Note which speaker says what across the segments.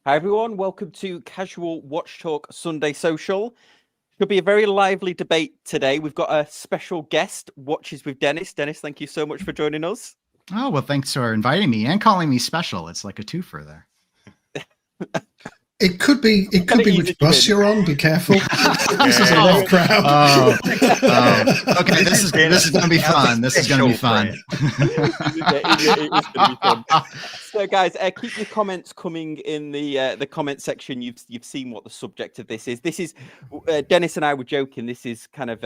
Speaker 1: Hi everyone, welcome to Casual Watch Talk Sunday Social. Should be a very lively debate today. We've got a special guest, Watches with Dennis. Dennis, thank you so much for joining us.
Speaker 2: Oh, well, thanks for inviting me and calling me special. It's like a twofer there.
Speaker 3: It could be which bus you're on. Be careful. This is a rough crowd.
Speaker 2: Okay, this is going to be fun. This is going to be fun.
Speaker 1: It is going to be fun. So, guys, keep your comments coming in the comment section. You've seen what the subject of this is. This is Dennis and I were joking. This is kind of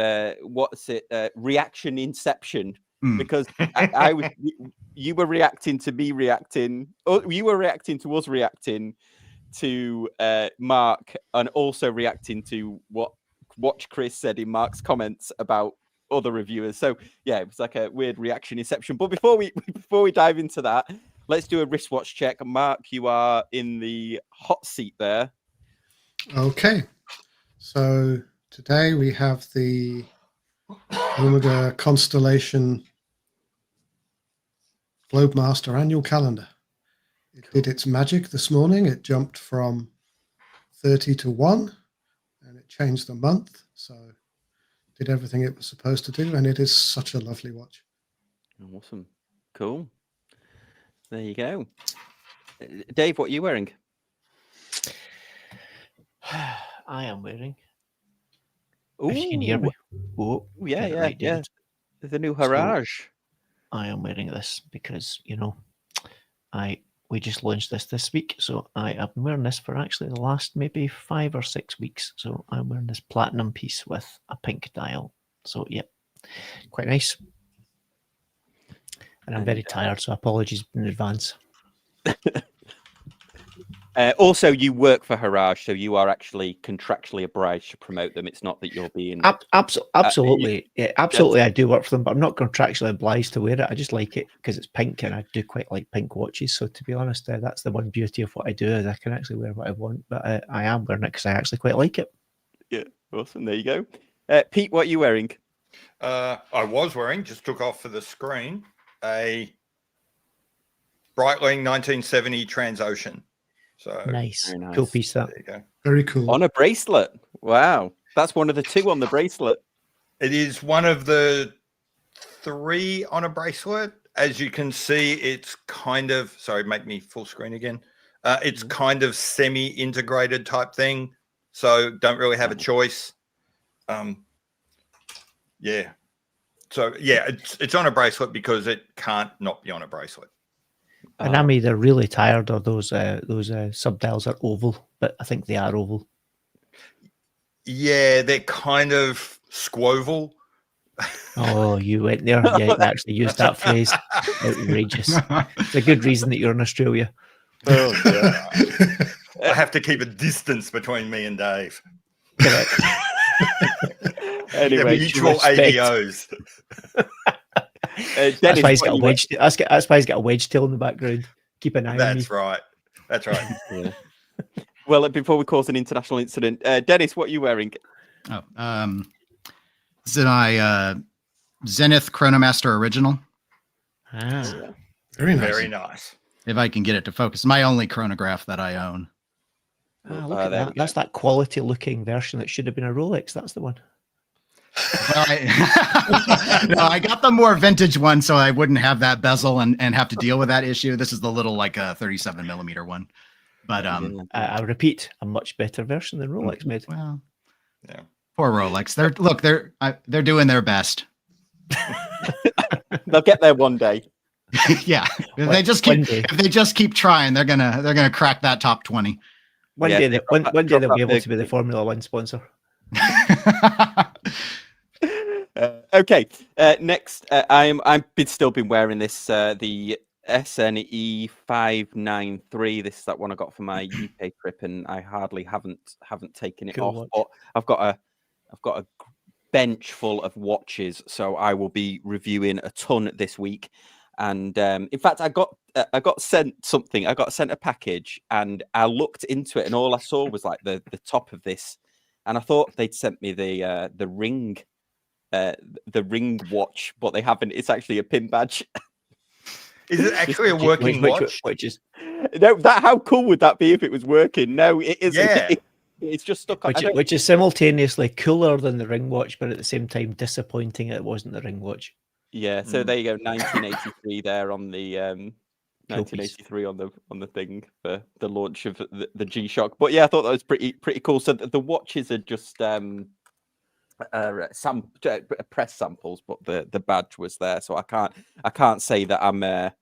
Speaker 1: reaction inception. Because you were reacting to me reacting, or you were reacting to us reacting to Mark, and also reacting to what Watch Chris said in Mark's comments about other reviewers. So yeah, it was like a weird reaction inception. But before we dive into that, let's do a wristwatch check. Mark, you are in the hot seat there.
Speaker 3: Okay, so today we have the Omega Constellation Globemaster annual calendar. It did its magic this morning. It jumped from 30 to 1 and it changed the month. So did everything it was supposed to do. And it is such a lovely watch.
Speaker 1: Awesome. Cool. There you go. Dave, what are you wearing?
Speaker 4: I am wearing.
Speaker 1: Ooh.
Speaker 4: If you can hear me.
Speaker 1: Oh, yeah.
Speaker 4: Right,
Speaker 1: The new Haraj.
Speaker 4: I am wearing this because, we just launched this week, so I have been wearing this for actually the last maybe 5 or 6 weeks. So I'm wearing this platinum piece with a pink dial. So yeah, quite nice. And I'm very tired, so apologies in advance.
Speaker 1: Also, you work for Haraj, so you are actually contractually obliged to promote them. It's not that you're being
Speaker 4: absolutely, absolutely. I do work for them, but I'm not contractually obliged to wear it. I just like it because it's pink, and I do quite like pink watches. So to be honest, that's the one beauty of what I do is I can actually wear what I want. But I am wearing it because I actually quite like it.
Speaker 1: Yeah, awesome. There you go. Pete, what are you wearing?
Speaker 5: I was wearing, just took off for the screen, a Breitling 1970 Transocean. So
Speaker 4: nice. Cool piece. That
Speaker 5: there you go.
Speaker 3: Very cool.
Speaker 1: On a bracelet. Wow, that's one of the 2 on the bracelet.
Speaker 5: It is one of the 3 on a bracelet. As you can see, it's kind of make me full screen again. It's kind of semi-integrated type thing, so don't really have a choice. Yeah. So yeah, it's on a bracelet because it can't not be on a bracelet.
Speaker 4: And I'm either really tired or those subdials are oval, but I think they are oval.
Speaker 5: Yeah, they're kind of squoval.
Speaker 4: Oh, you went there. Yeah, you actually used that phrase. Outrageous. It's a good reason that you're in Australia.
Speaker 5: Oh, yeah. I have to keep a distance between me and Dave.
Speaker 4: Correct.
Speaker 5: Anyway, mutual ADOs.
Speaker 4: Dennis, that's why he's got a wedge. That's why he's got a wedge tail in the background. Keep an eye on me.
Speaker 5: That's right.
Speaker 1: Yeah. Well, before we cause an international incident, Dennis, what are you wearing?
Speaker 2: This is my Zenith Chronomaster Original.
Speaker 4: Ah,
Speaker 3: very nice.
Speaker 5: Very nice.
Speaker 2: If I can get it to focus, my only chronograph that I own.
Speaker 4: Look at that. That's that quality-looking version that should have been a Rolex. That's the one.
Speaker 2: Well, I got the more vintage one, so I wouldn't have that bezel and have to deal with that issue. This is the little 37 millimeter one. But
Speaker 4: I repeat, a much better version than Rolex made.
Speaker 2: Well,
Speaker 5: yeah.
Speaker 2: Poor Rolex. They're doing their best.
Speaker 1: They'll get there one day.
Speaker 2: Yeah, if they just keep trying, they're gonna crack that top 20.
Speaker 4: One day they'll be able to be the Formula One sponsor.
Speaker 1: Okay. Next, I've still been wearing this the SNE 593. This is that one I got for my UK trip, and I hardly haven't taken it off. But I've got a bench full of watches, so I will be reviewing a ton this week. And in fact, I got sent something. I got sent a package, and I looked into it, and all I saw was like the top of this, and I thought they'd sent me the ring watch, but they haven't. It's actually a pin badge.
Speaker 5: Is it actually a working watch?
Speaker 1: No, that how cool would that be if it was working? No, it isn't.
Speaker 5: Yeah.
Speaker 1: It's just stuck on.
Speaker 4: Which is simultaneously cooler than the ring watch, but at the same time disappointing it wasn't the ring watch.
Speaker 1: Yeah, so there you go, 1983 there on the
Speaker 4: Cool piece.
Speaker 1: 1983 on the thing for the launch of the G-Shock. But yeah, I thought that was pretty cool. So the watches are just press samples, but the badge was there, so I can't say that I'm that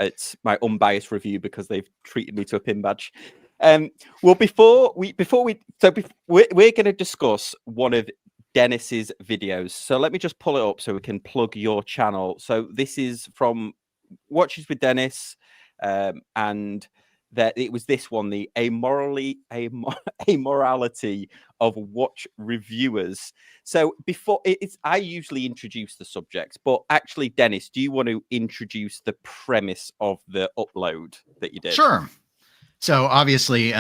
Speaker 1: it's my unbiased review because they've treated me to a pin badge. Well, we're going to discuss one of Dennis's videos. So let me just pull it up so we can plug your channel. So this is from Watches with Dennis, and that it was this one, the Amorality of watch reviewers. So before I usually introduce the subject, but actually, Dennis, do you want to introduce the premise of the upload that you did?
Speaker 2: Sure. So obviously,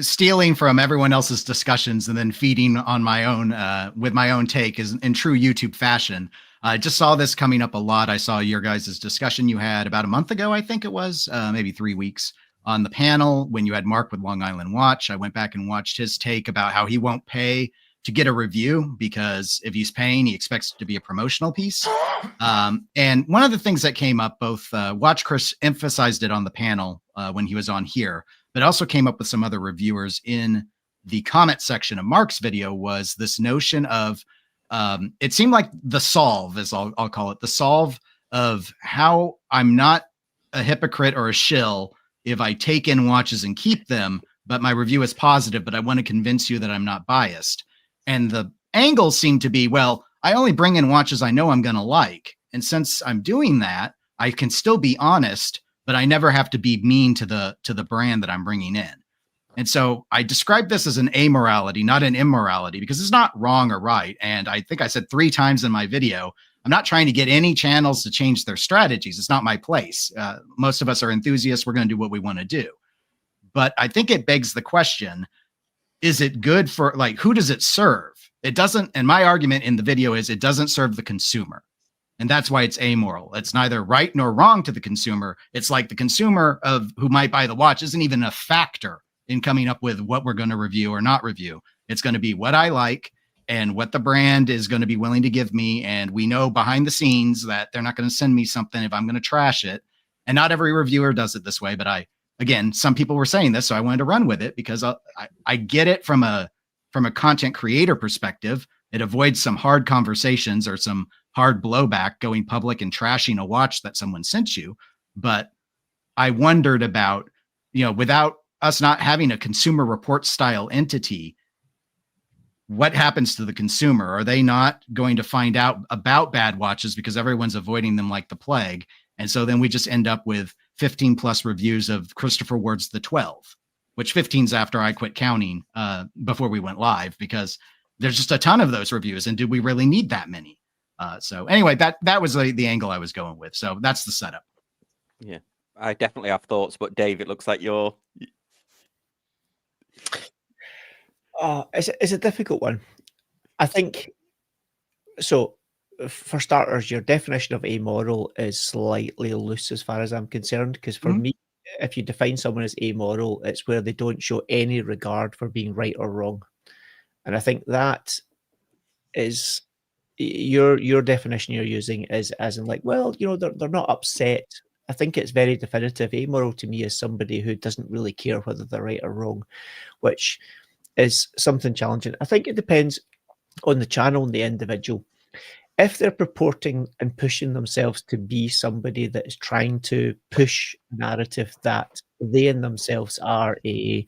Speaker 2: stealing from everyone else's discussions and then feeding on my own with my own take is in true YouTube fashion. I just saw this coming up a lot. I saw your guys' discussion you had about a month ago, I think it was, maybe 3 weeks, on the panel when you had Mark with Long Island Watch. I went back and watched his take about how he won't pay to get a review because if he's paying, he expects it to be a promotional piece. And one of the things that came up, both Watch Chris emphasized it on the panel when he was on here, but also came up with some other reviewers in the comment section of Mark's video, was this notion of it seemed like the solve, as I'll call it, the solve of how I'm not a hypocrite or a shill if I take in watches and keep them, but my review is positive, but I want to convince you that I'm not biased. And the angle seemed to be, well, I only bring in watches I know I'm going to like. And since I'm doing that, I can still be honest, but I never have to be mean to the brand that I'm bringing in. And so I described this as an amorality, not an immorality, because it's not wrong or right. And I think I said 3 times in my video, I'm not trying to get any channels to change their strategies. It's not my place. Most of us are enthusiasts. We're going to do what we want to do. But I think it begs the question, is it good for, like, who does it serve? It doesn't. And my argument in the video is it doesn't serve the consumer. And that's why it's amoral. It's neither right nor wrong to the consumer. It's like the consumer of who might buy the watch isn't even a factor in coming up with what we're going to review or not review. It's going to be what I like and what the brand is going to be willing to give me. And we know behind the scenes that they're not going to send me something if I'm going to trash it. And not every reviewer does it this way, but again, some people were saying this, so I wanted to run with it because I get it from a content creator perspective. It avoids some hard conversations or some hard blowback going public and trashing a watch that someone sent you. But I wondered about, without us not having a consumer report style entity, what happens to the consumer? Are they not going to find out about bad watches because everyone's avoiding them like the plague? And so then we just end up with 15 plus reviews of Christopher Ward's The 12, which 15's after I quit counting before we went live, because there's just a ton of those reviews. And do we really need that many? So anyway, that was the angle I was going with. So that's the setup.
Speaker 1: Yeah, I definitely have thoughts, but Dave, it looks like you're...
Speaker 4: It's a difficult one. I think, so for starters, your definition of amoral is slightly loose as far as I'm concerned, because for me, if you define someone as amoral, it's where they don't show any regard for being right or wrong. And I think that is your definition you're using is as in like, well, they're not upset. I think it's very definitive. Amoral to me is somebody who doesn't really care whether they're right or wrong, which is something challenging. I think it depends on the channel and the individual. If they're purporting and pushing themselves to be somebody that is trying to push a narrative that they in themselves are a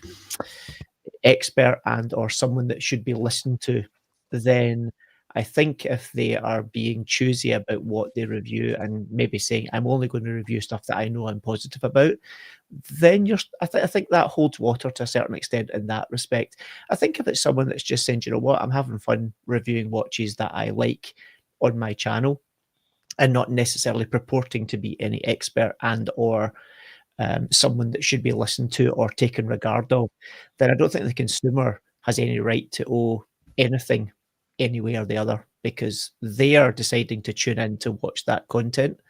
Speaker 4: expert and or someone that should be listened to, then I think if they are being choosy about what they review and maybe saying, I'm only going to review stuff that I know I'm positive about, then I think that holds water to a certain extent in that respect. I think if it's someone that's just saying, you know what, I'm having fun reviewing watches that I like on my channel and not necessarily purporting to be any expert and or someone that should be listened to or taken regard of, then I don't think the consumer has any right to owe anything any way or the other, because they are deciding to tune in to watch that content.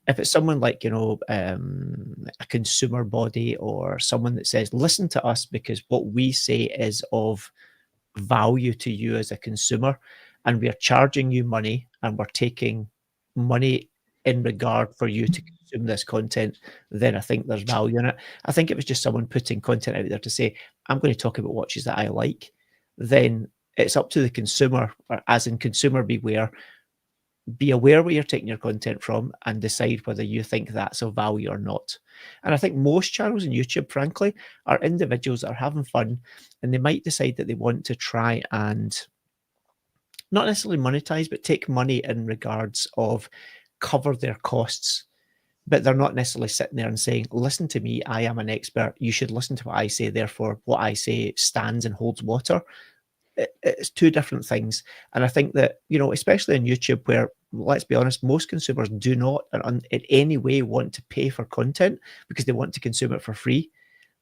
Speaker 4: If it's someone like, you know, a consumer body or someone that says, listen to us because what we say is of value to you as a consumer, and we're charging you money and we're taking money in regard for you to consume this content, then I think there's value in it. I think it was just someone putting content out there to say, I'm going to talk about watches that I like. Then it's up to the consumer, or as in consumer beware, be aware where you're taking your content from and decide whether you think that's of value or not. And I think most channels on YouTube, frankly, are individuals that are having fun, and they might decide that they want to try and not necessarily monetize, but take money in regards of cover their costs. But they're not necessarily sitting there and saying, listen to me, I am an expert. You should listen to what I say. Therefore, what I say stands and holds water. It's two different things. And I think that, you know, especially on YouTube, where, let's be honest, most consumers do not in any way want to pay for content because they want to consume it for free,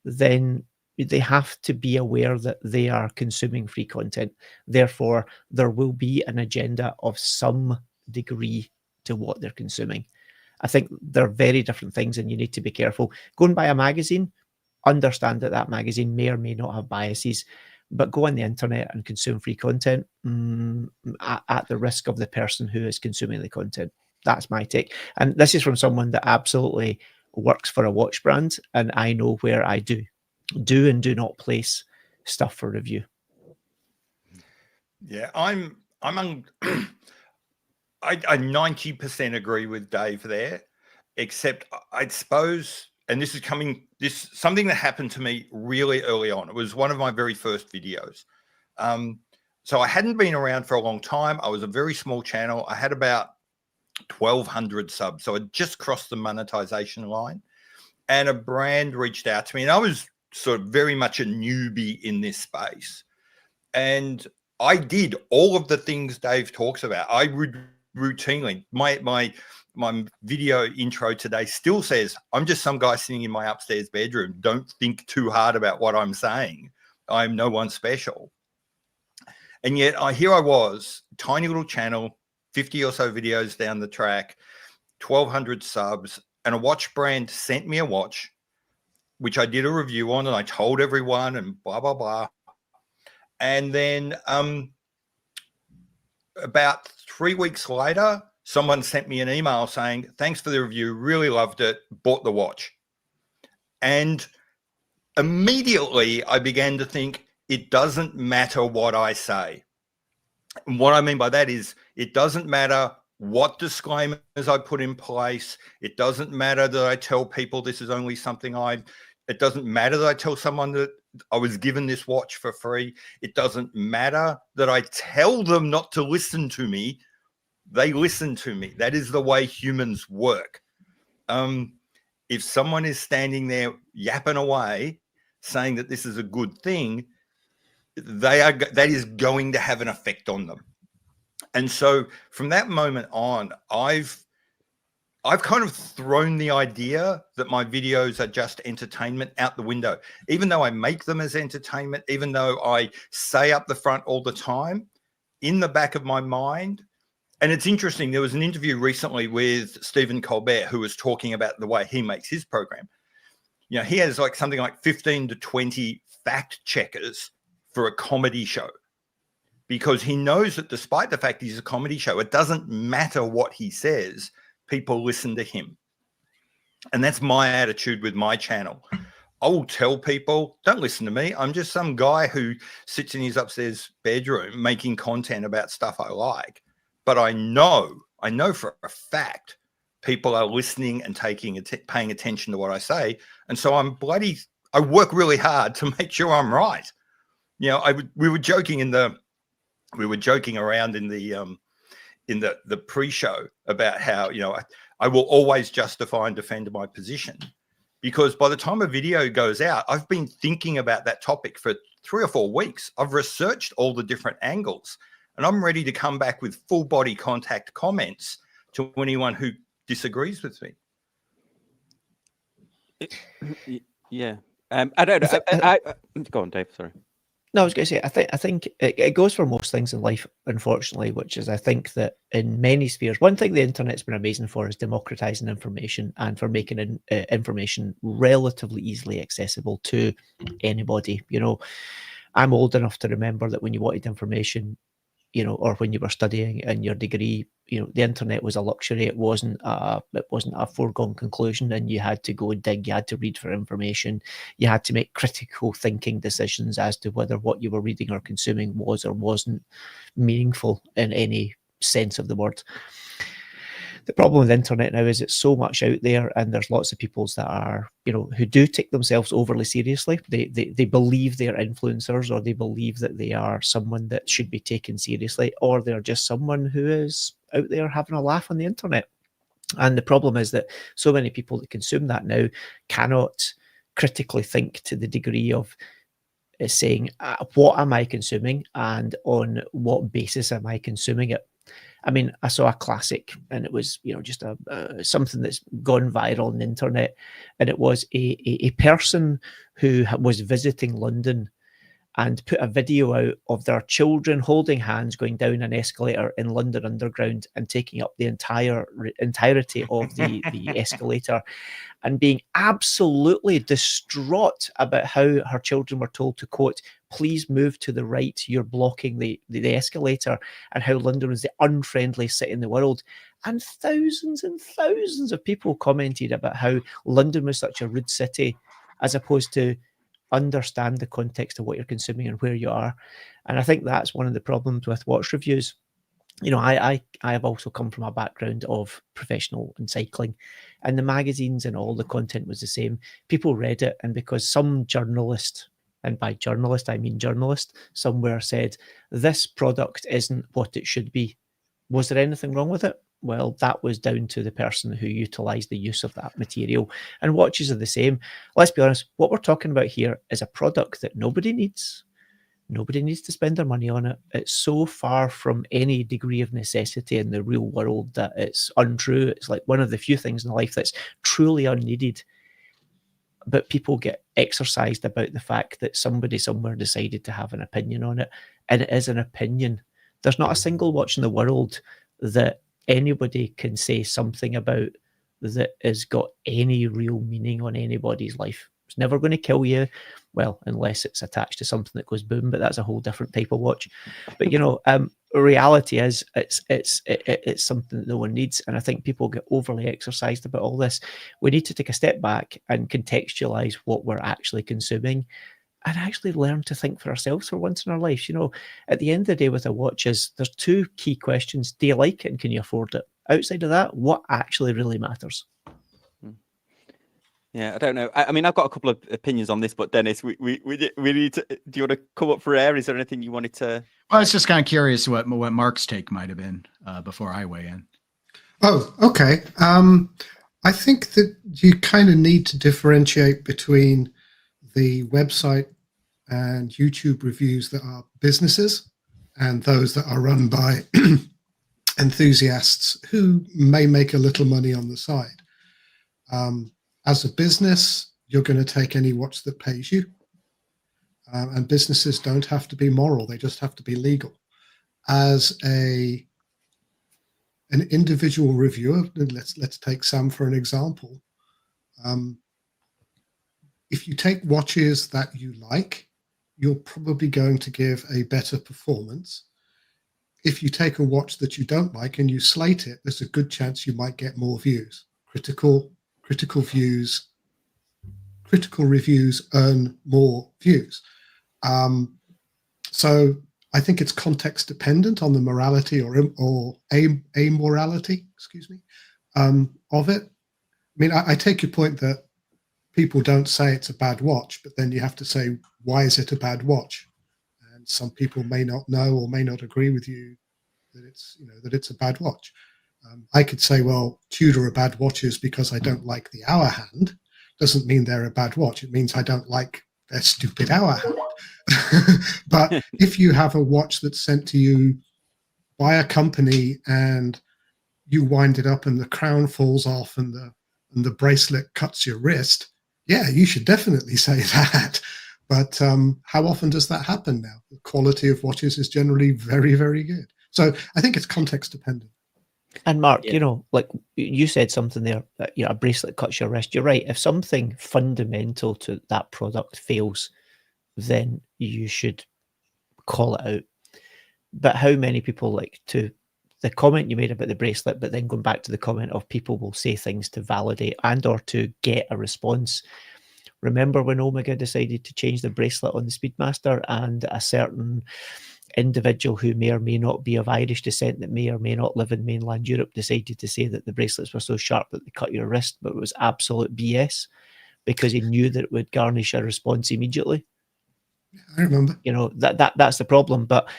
Speaker 4: then they have to be aware that they are consuming free content. Therefore, there will be an agenda of some degree to what they're consuming. I think they're very different things, and you need to be careful. Go and buy a magazine, understand that that magazine may or may not have biases, but go on the internet and consume free content at the risk of the person who is consuming the content. That's my take. And this is from someone that absolutely works for a watch brand, and I know where I do and do not place stuff for review.
Speaker 5: Yeah, I 90% agree with Dave there, except I suppose, and this is something that happened to me really early on. It was one of my very first videos. So I hadn't been around for a long time. I was a very small channel. I had about 1,200 subs. So I just crossed the monetization line, and a brand reached out to me, and I was sort of very much a newbie in this space. And I did all of the things Dave talks about. I would routinely, my video intro today still says, I'm just some guy sitting in my upstairs bedroom. Don't think too hard about what I'm saying. I'm no one special. And yet here I was, tiny little channel, 50 or so videos down the track, 1,200 subs, and a watch brand sent me a watch, which I did a review on, and I told everyone and blah, blah, blah. And then about 3 weeks later, someone sent me an email saying, thanks for the review, really loved it, bought the watch. And immediately I began to think, it doesn't matter what I say. And what I mean by that is, it doesn't matter what disclaimers I put in place. It doesn't matter that I tell people this is only something it doesn't matter that I tell someone that I was given this watch for free. It doesn't matter that I tell them not to listen to me. They listen to me. That is the way humans work. If someone is standing there yapping away, saying that this is a good thing, that is going to have an effect on them. And so from that moment on, I've kind of thrown the idea that my videos are just entertainment out the window. Even though I make them as entertainment, even though I say up the front all the time, in the back of my mind. And it's interesting, there was an interview recently with Stephen Colbert, who was talking about the way he makes his program. You know, he has like something like 15 to 20 fact checkers for a comedy show, because he knows that despite the fact he's a comedy show, it doesn't matter what he says, people listen to him. And that's my attitude with my channel. I will tell people, don't listen to me. I'm just some guy who sits in his upstairs bedroom making content about stuff I like. But I know for a fact people are listening and paying attention to what I say. And so I work really hard to make sure I'm right. You know, we were joking around in the pre-show about how, you know, I will always justify and defend my position, because by the time a video goes out, I've been thinking about that topic for 3 or 4 weeks. I've researched all the different angles, and I'm ready to come back with full body contact comments to anyone who disagrees with me.
Speaker 1: Yeah. I don't know. Go on, Dave. Sorry.
Speaker 4: No, I was going to say, I think it goes for most things in life, unfortunately, which is I think that in many spheres, one thing the internet's been amazing for is democratizing information and for making information relatively easily accessible to anybody. You know, I'm old enough to remember that when you wanted information, you know, or when you were studying in your degree, you know, the internet was a luxury. It wasn't a foregone conclusion, and you had to go and dig. You had to read for information. You had to make critical thinking decisions as to whether what you were reading or consuming was or wasn't meaningful in any sense of the word. The problem with the internet now is it's so much out there, and there's lots of people that are, you know, who do take themselves overly seriously. They believe they're influencers, or they believe that they are someone that should be taken seriously, or they're just someone who is out there having a laugh on the internet. And the problem is that so many people that consume that now cannot critically think to the degree of saying, what am I consuming, and on what basis am I consuming it? I mean, I saw a classic, and it was, you know, just something that's gone viral on the internet, and it was a person who was visiting London and put a video out of their children holding hands going down an escalator in London Underground and taking up the entirety of the escalator, and being absolutely distraught about how her children were told to, quote, please move to the right, you're blocking the escalator, and how London was the unfriendly city in the world. And thousands of people commented about how London was such a rude city, as opposed to understand the context of what you're consuming and where you are. And I think that's one of the problems with watch reviews. You know, I have also come from a background of professional and cycling, and the magazines and all the content was the same. People read it, and because some journalist, and by journalist I mean journalist, somewhere said this product isn't what it should be, was there anything wrong with it? Well, that was down to the person who utilised the use of that material. And watches are the same. Let's be honest, what we're talking about here is a product that nobody needs. Nobody needs to spend their money on it. It's so far from any degree of necessity in the real world that it's untrue. It's like one of the few things in life that's truly unneeded. But people get exercised about the fact that somebody somewhere decided to have an opinion on it. And it is an opinion. There's not a single watch in the world that anybody can say something about that has got any real meaning on anybody's life. It's never going to kill you, well, unless it's attached to something that goes boom, but that's a whole different type of watch. But you know, reality is it's something that no one needs, and I think people get overly exercised about all this. We need to take a step back and contextualize what we're actually consuming, and actually learn to think for ourselves for once in our lives. You know, at the end of the day with a watch there's two key questions. Do you like it, and can you afford it? Outside of that, what actually really matters?
Speaker 1: Yeah, I don't know. I mean, I've got a couple of opinions on this, but Dennis, we need to. Do you want to come up for air? Is there anything you wanted to?
Speaker 2: Well, I was just kind of curious what Mark's take might have been before I weigh in.
Speaker 3: Oh, okay. I think that you kind of need to differentiate between the website and YouTube reviews that are businesses and those that are run by enthusiasts who may make a little money on the side. As a business, you're going to take any watch that pays you. And businesses don't have to be moral. They just have to be legal. As an individual reviewer, let's take Sam for an example. If you take watches that you like, you're probably going to give a better performance. If you take a watch that you don't like and you slate it, there's a good chance you might get more views. Critical reviews earn more views. So I think it's context dependent on the morality or amorality, of it. I mean, I take your point that people don't say it's a bad watch, but then you have to say, why is it a bad watch? And some people may not know or may not agree with you that it's a bad watch. I could say, well, Tudor are bad watches because I don't like the hour hand. Doesn't mean they're a bad watch. It means I don't like their stupid hour hand. But if you have a watch that's sent to you by a company and you wind it up and the crown falls off and the bracelet cuts your wrist, yeah, you should definitely say that. But how often does that happen now? The quality of watches is generally very, very good. So I think it's context dependent.
Speaker 4: And Mark,
Speaker 1: Yeah.
Speaker 4: you know, like you said something there, that, you know, a bracelet cuts your wrist. You're right. If something fundamental to that product fails, then you should call it out. But how many people, like, to the comment you made about the bracelet, but then going back to the comment of people will say things to validate and or to get a response. Remember when Omega decided to change the bracelet on the Speedmaster, and a certain individual who may or may not be of Irish descent, that may or may not live in mainland Europe, decided to say that the bracelets were so sharp that they cut your wrist, but it was absolute BS because he knew that it would garnish a response immediately.
Speaker 3: I remember.
Speaker 4: You know, that's the problem. But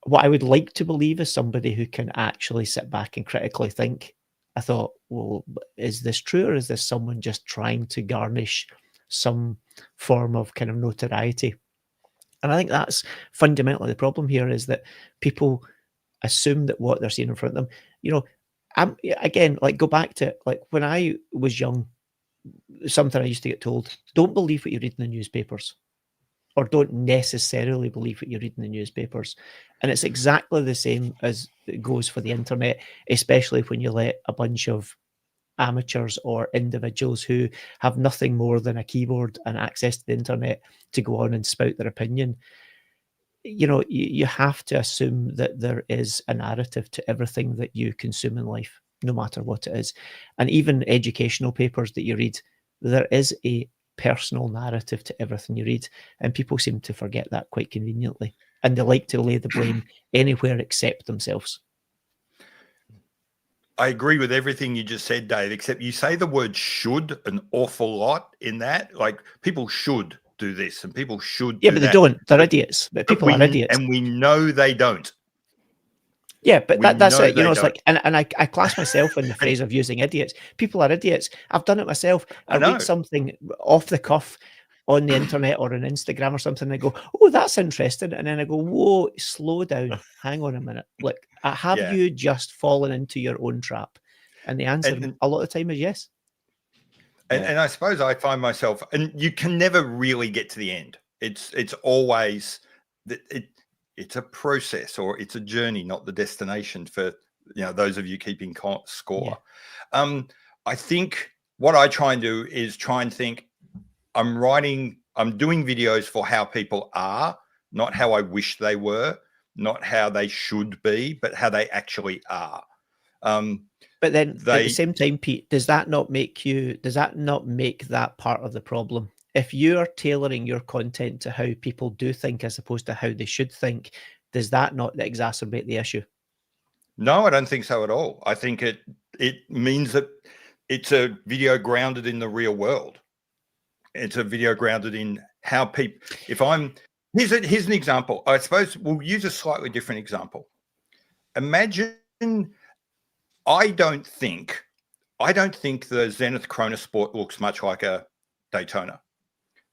Speaker 4: what I would like to believe is somebody who can actually sit back and critically think. I thought, well, is this true, or is this someone just trying to garnish some form of kind of notoriety? And I think that's fundamentally the problem here, is that people assume that what they're seeing in front of them, you know, again, like, go back to, like, when I was young, something I used to get told: don't believe what you read in the newspapers, or don't necessarily believe what you read in the newspapers. And it's exactly the same as it goes for the internet, especially when you let a bunch of amateurs or individuals who have nothing more than a keyboard and access to the internet to go on and spout their opinion. You know, you have to assume that there is a narrative to everything that you consume in life, no matter what it is. And even educational papers that you read, there is a personal narrative to everything you read, and people seem to forget that quite conveniently, and they like to lay the blame anywhere except themselves.
Speaker 5: I agree with everything you just said, Dave, except you say the word should an awful lot in that. Like, people should do this and people should
Speaker 4: Yeah,
Speaker 5: do
Speaker 4: but they
Speaker 5: that.
Speaker 4: don't. They're idiots. But people are idiots.
Speaker 5: And we know they don't.
Speaker 4: Yeah, but that's
Speaker 5: know
Speaker 4: it. You know,
Speaker 5: they
Speaker 4: it's
Speaker 5: don't.
Speaker 4: like, and I class myself in the phrase of using idiots. People are idiots. I've done it myself. I
Speaker 5: know.
Speaker 4: read something off the cuff on the internet or on Instagram or something, and I go, oh, that's interesting. And then I go, whoa, slow down. Hang on a minute. Like, have
Speaker 5: Yeah.
Speaker 4: you just fallen into your own trap? And the answer a lot of the time is yes.
Speaker 5: And I suppose I find myself, and you can never really get to the end. It's always it's a process, or it's a journey, not the destination, for, you know, those of you keeping score. Yeah. I think what I try and do is try and think, I'm doing videos for how people are, not how I wish they were, not how they should be, but how they actually are.
Speaker 4: But then at the same time, Pete, does that not make that part of the problem? If you are tailoring your content to how people do think as opposed to how they should think, does that not exacerbate the issue?
Speaker 5: No, I don't think so at all. I think it means that it's a video grounded in the real world. It's a video grounded in how people, here's an example. I suppose we'll use a slightly different example. Imagine, I don't think the Zenith Chronosport looks much like a Daytona,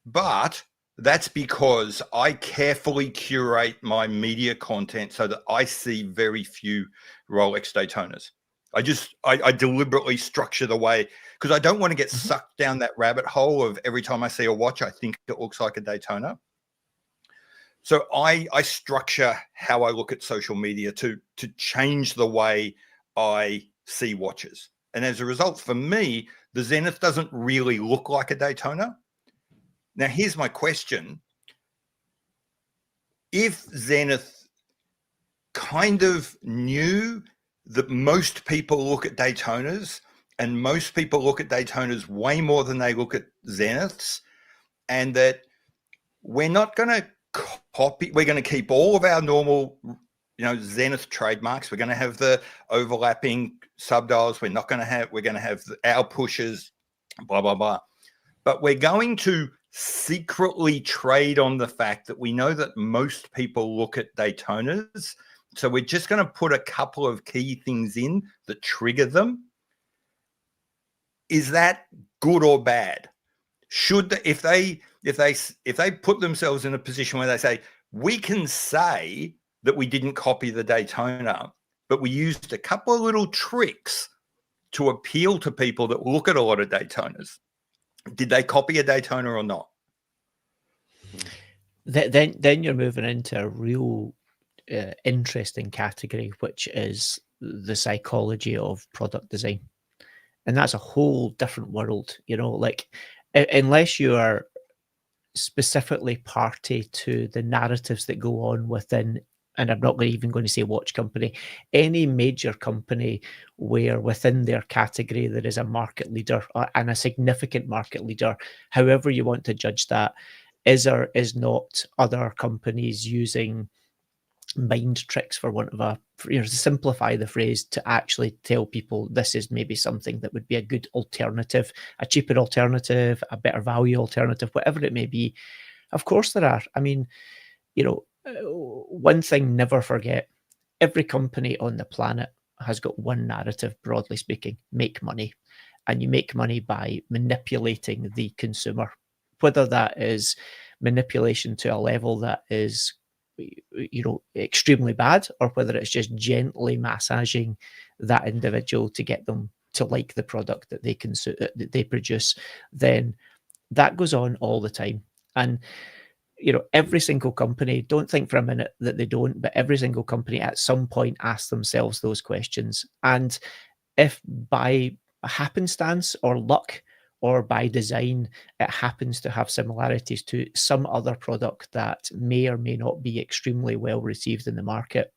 Speaker 5: but that's because I carefully curate my media content so that I see very few Rolex Daytonas. I deliberately structure the way, because I don't want to get sucked down that rabbit hole of every time I see a watch, I think it looks like a Daytona. So I structure how I look at social media to change the way I see watches. And as a result, for me, the Zenith doesn't really look like a Daytona. Now, here's my question. If Zenith kind of knew that most people look at Daytonas, and most people look at Daytonas way more than they look at Zeniths, and that we're not going to copy, we're going to keep all of our normal, you know, Zenith trademarks. We're going to have the overlapping subdials. We're going to have our pushes, blah, blah, blah. But we're going to secretly trade on the fact that we know that most people look at Daytonas. So we're just going to put a couple of key things in that trigger them. Is that good or bad? If they put themselves in a position where they say, we can say that we didn't copy the Daytona, but we used a couple of little tricks to appeal to people that look at a lot of Daytonas. Did they copy a Daytona or not?
Speaker 4: then you're moving into a real interesting category, which is the psychology of product design. And that's a whole different world, like unless you are specifically party to the narratives that go on within, and I'm not even going to say watch company, any major company where within their category there is a market leader and a significant market leader, however you want to judge that, is or is not other companies using mind tricks, for want of a, to simplify the phrase, to actually tell people this is maybe something that would be a good alternative, a cheaper alternative, a better value alternative, whatever it may be. Of course there are. I mean, one thing, never forget, every company on the planet has got one narrative, broadly speaking: make money. And you make money by manipulating the consumer, whether that is manipulation to a level that is extremely bad, or whether it's just gently massaging that individual to get them to like the product that they consume, that they produce. Then that goes on all the time. And every single company, don't think for a minute that they don't, but every single company at some point asks themselves those questions. And if by happenstance or luck or by design, it happens to have similarities to some other product that may or may not be extremely well received in the market,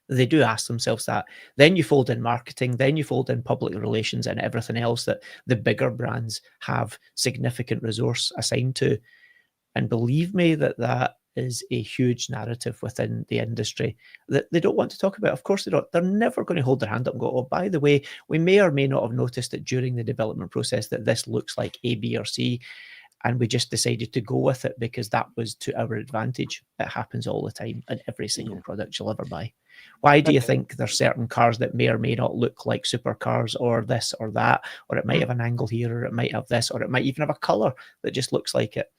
Speaker 4: they do ask themselves that. Then you fold in marketing, then you fold in public relations and everything else that the bigger brands have significant resource assigned to. And believe me, that is a huge narrative within the industry that they don't want to talk about. Of course they don't. They're never going to hold their hand up and go, oh, by the way, we may or may not have noticed that during the development process that this looks like A, B, or C, and we just decided to go with it because that was to our advantage. It happens all the time in every single product you'll ever buy. Why do you think there's certain cars that may or may not look like supercars or this or that, or it might have an angle here, or it might have this, or it might even have a color that just looks like it?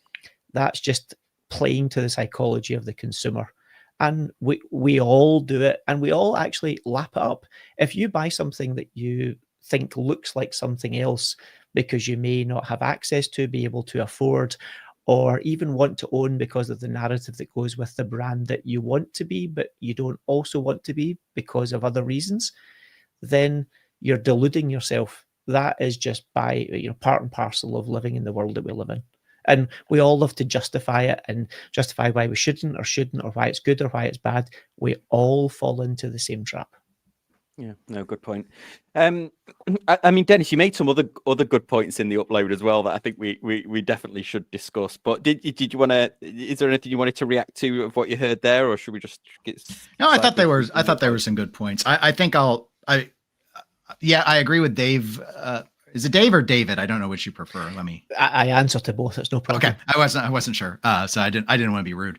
Speaker 4: That's just playing to the psychology of the consumer. And we all do it, and we all actually lap it up. If you buy something that you think looks like something else because you may not have access to, be able to afford, or even want to own because of the narrative that goes with the brand that you want to be, but you don't also want to be because of other reasons, then you're deluding yourself. That is just by part and parcel of living in the world that we live in. And we all love to justify it and justify why we shouldn't, or why it's good or why it's bad. We all fall into the same trap.
Speaker 1: Yeah, no, good point. I mean, Dennis, you made some other good points in the upload as well that I think we definitely should discuss. But did you want to? Is there anything you wanted to react to of what you heard there, or should we just get?
Speaker 2: No, I thought there were some good points. I think I agree with Dave. Is it Dave or David? I don't know which you prefer.
Speaker 4: I answer to both. It's no problem.
Speaker 2: Okay, I wasn't sure. So I didn't want to be rude.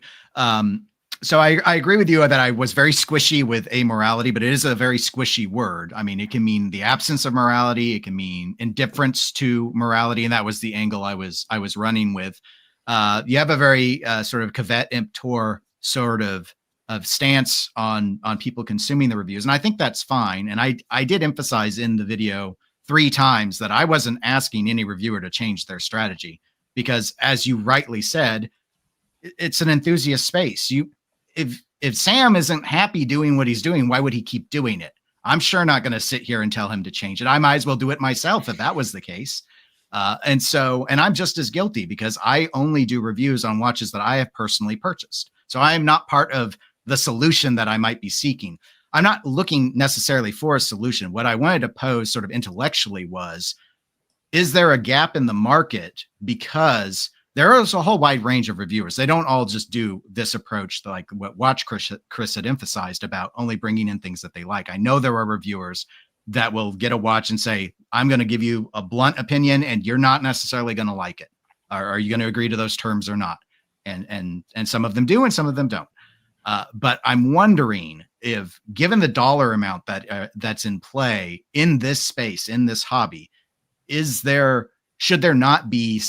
Speaker 2: So I agree with you that I was very squishy with amorality, but it is a very squishy word. I mean, it can mean the absence of morality. It can mean indifference to morality, and that was the angle I was running with. You have a very sort of caveat emptor sort of stance on people consuming the reviews, and I think that's fine. And I did emphasize in the video 3 times that I wasn't asking any reviewer to change their strategy, because as you rightly said, it's an enthusiast space. If Sam isn't happy doing what he's doing, why would he keep doing it? I'm sure not going to sit here and tell him to change it. I might as well do it myself if that was the case. And I'm just as guilty, because I only do reviews on watches that I have personally purchased. So I am not part of the solution that I might be seeking. I'm not looking necessarily for a solution. What I wanted to pose sort of intellectually was, is there a gap in the market? Because there is a whole wide range of reviewers. They don't all just do this approach, like what Watch Chris had emphasized about only bringing in things that they like. I know there are reviewers that will get a watch and say, I'm going to give you a blunt opinion and you're not necessarily going to like it. Are you going to agree to those terms or not? And some of them do and some of them don't. But I'm wondering if, given the dollar amount that's in play in this space, in this hobby, should there not be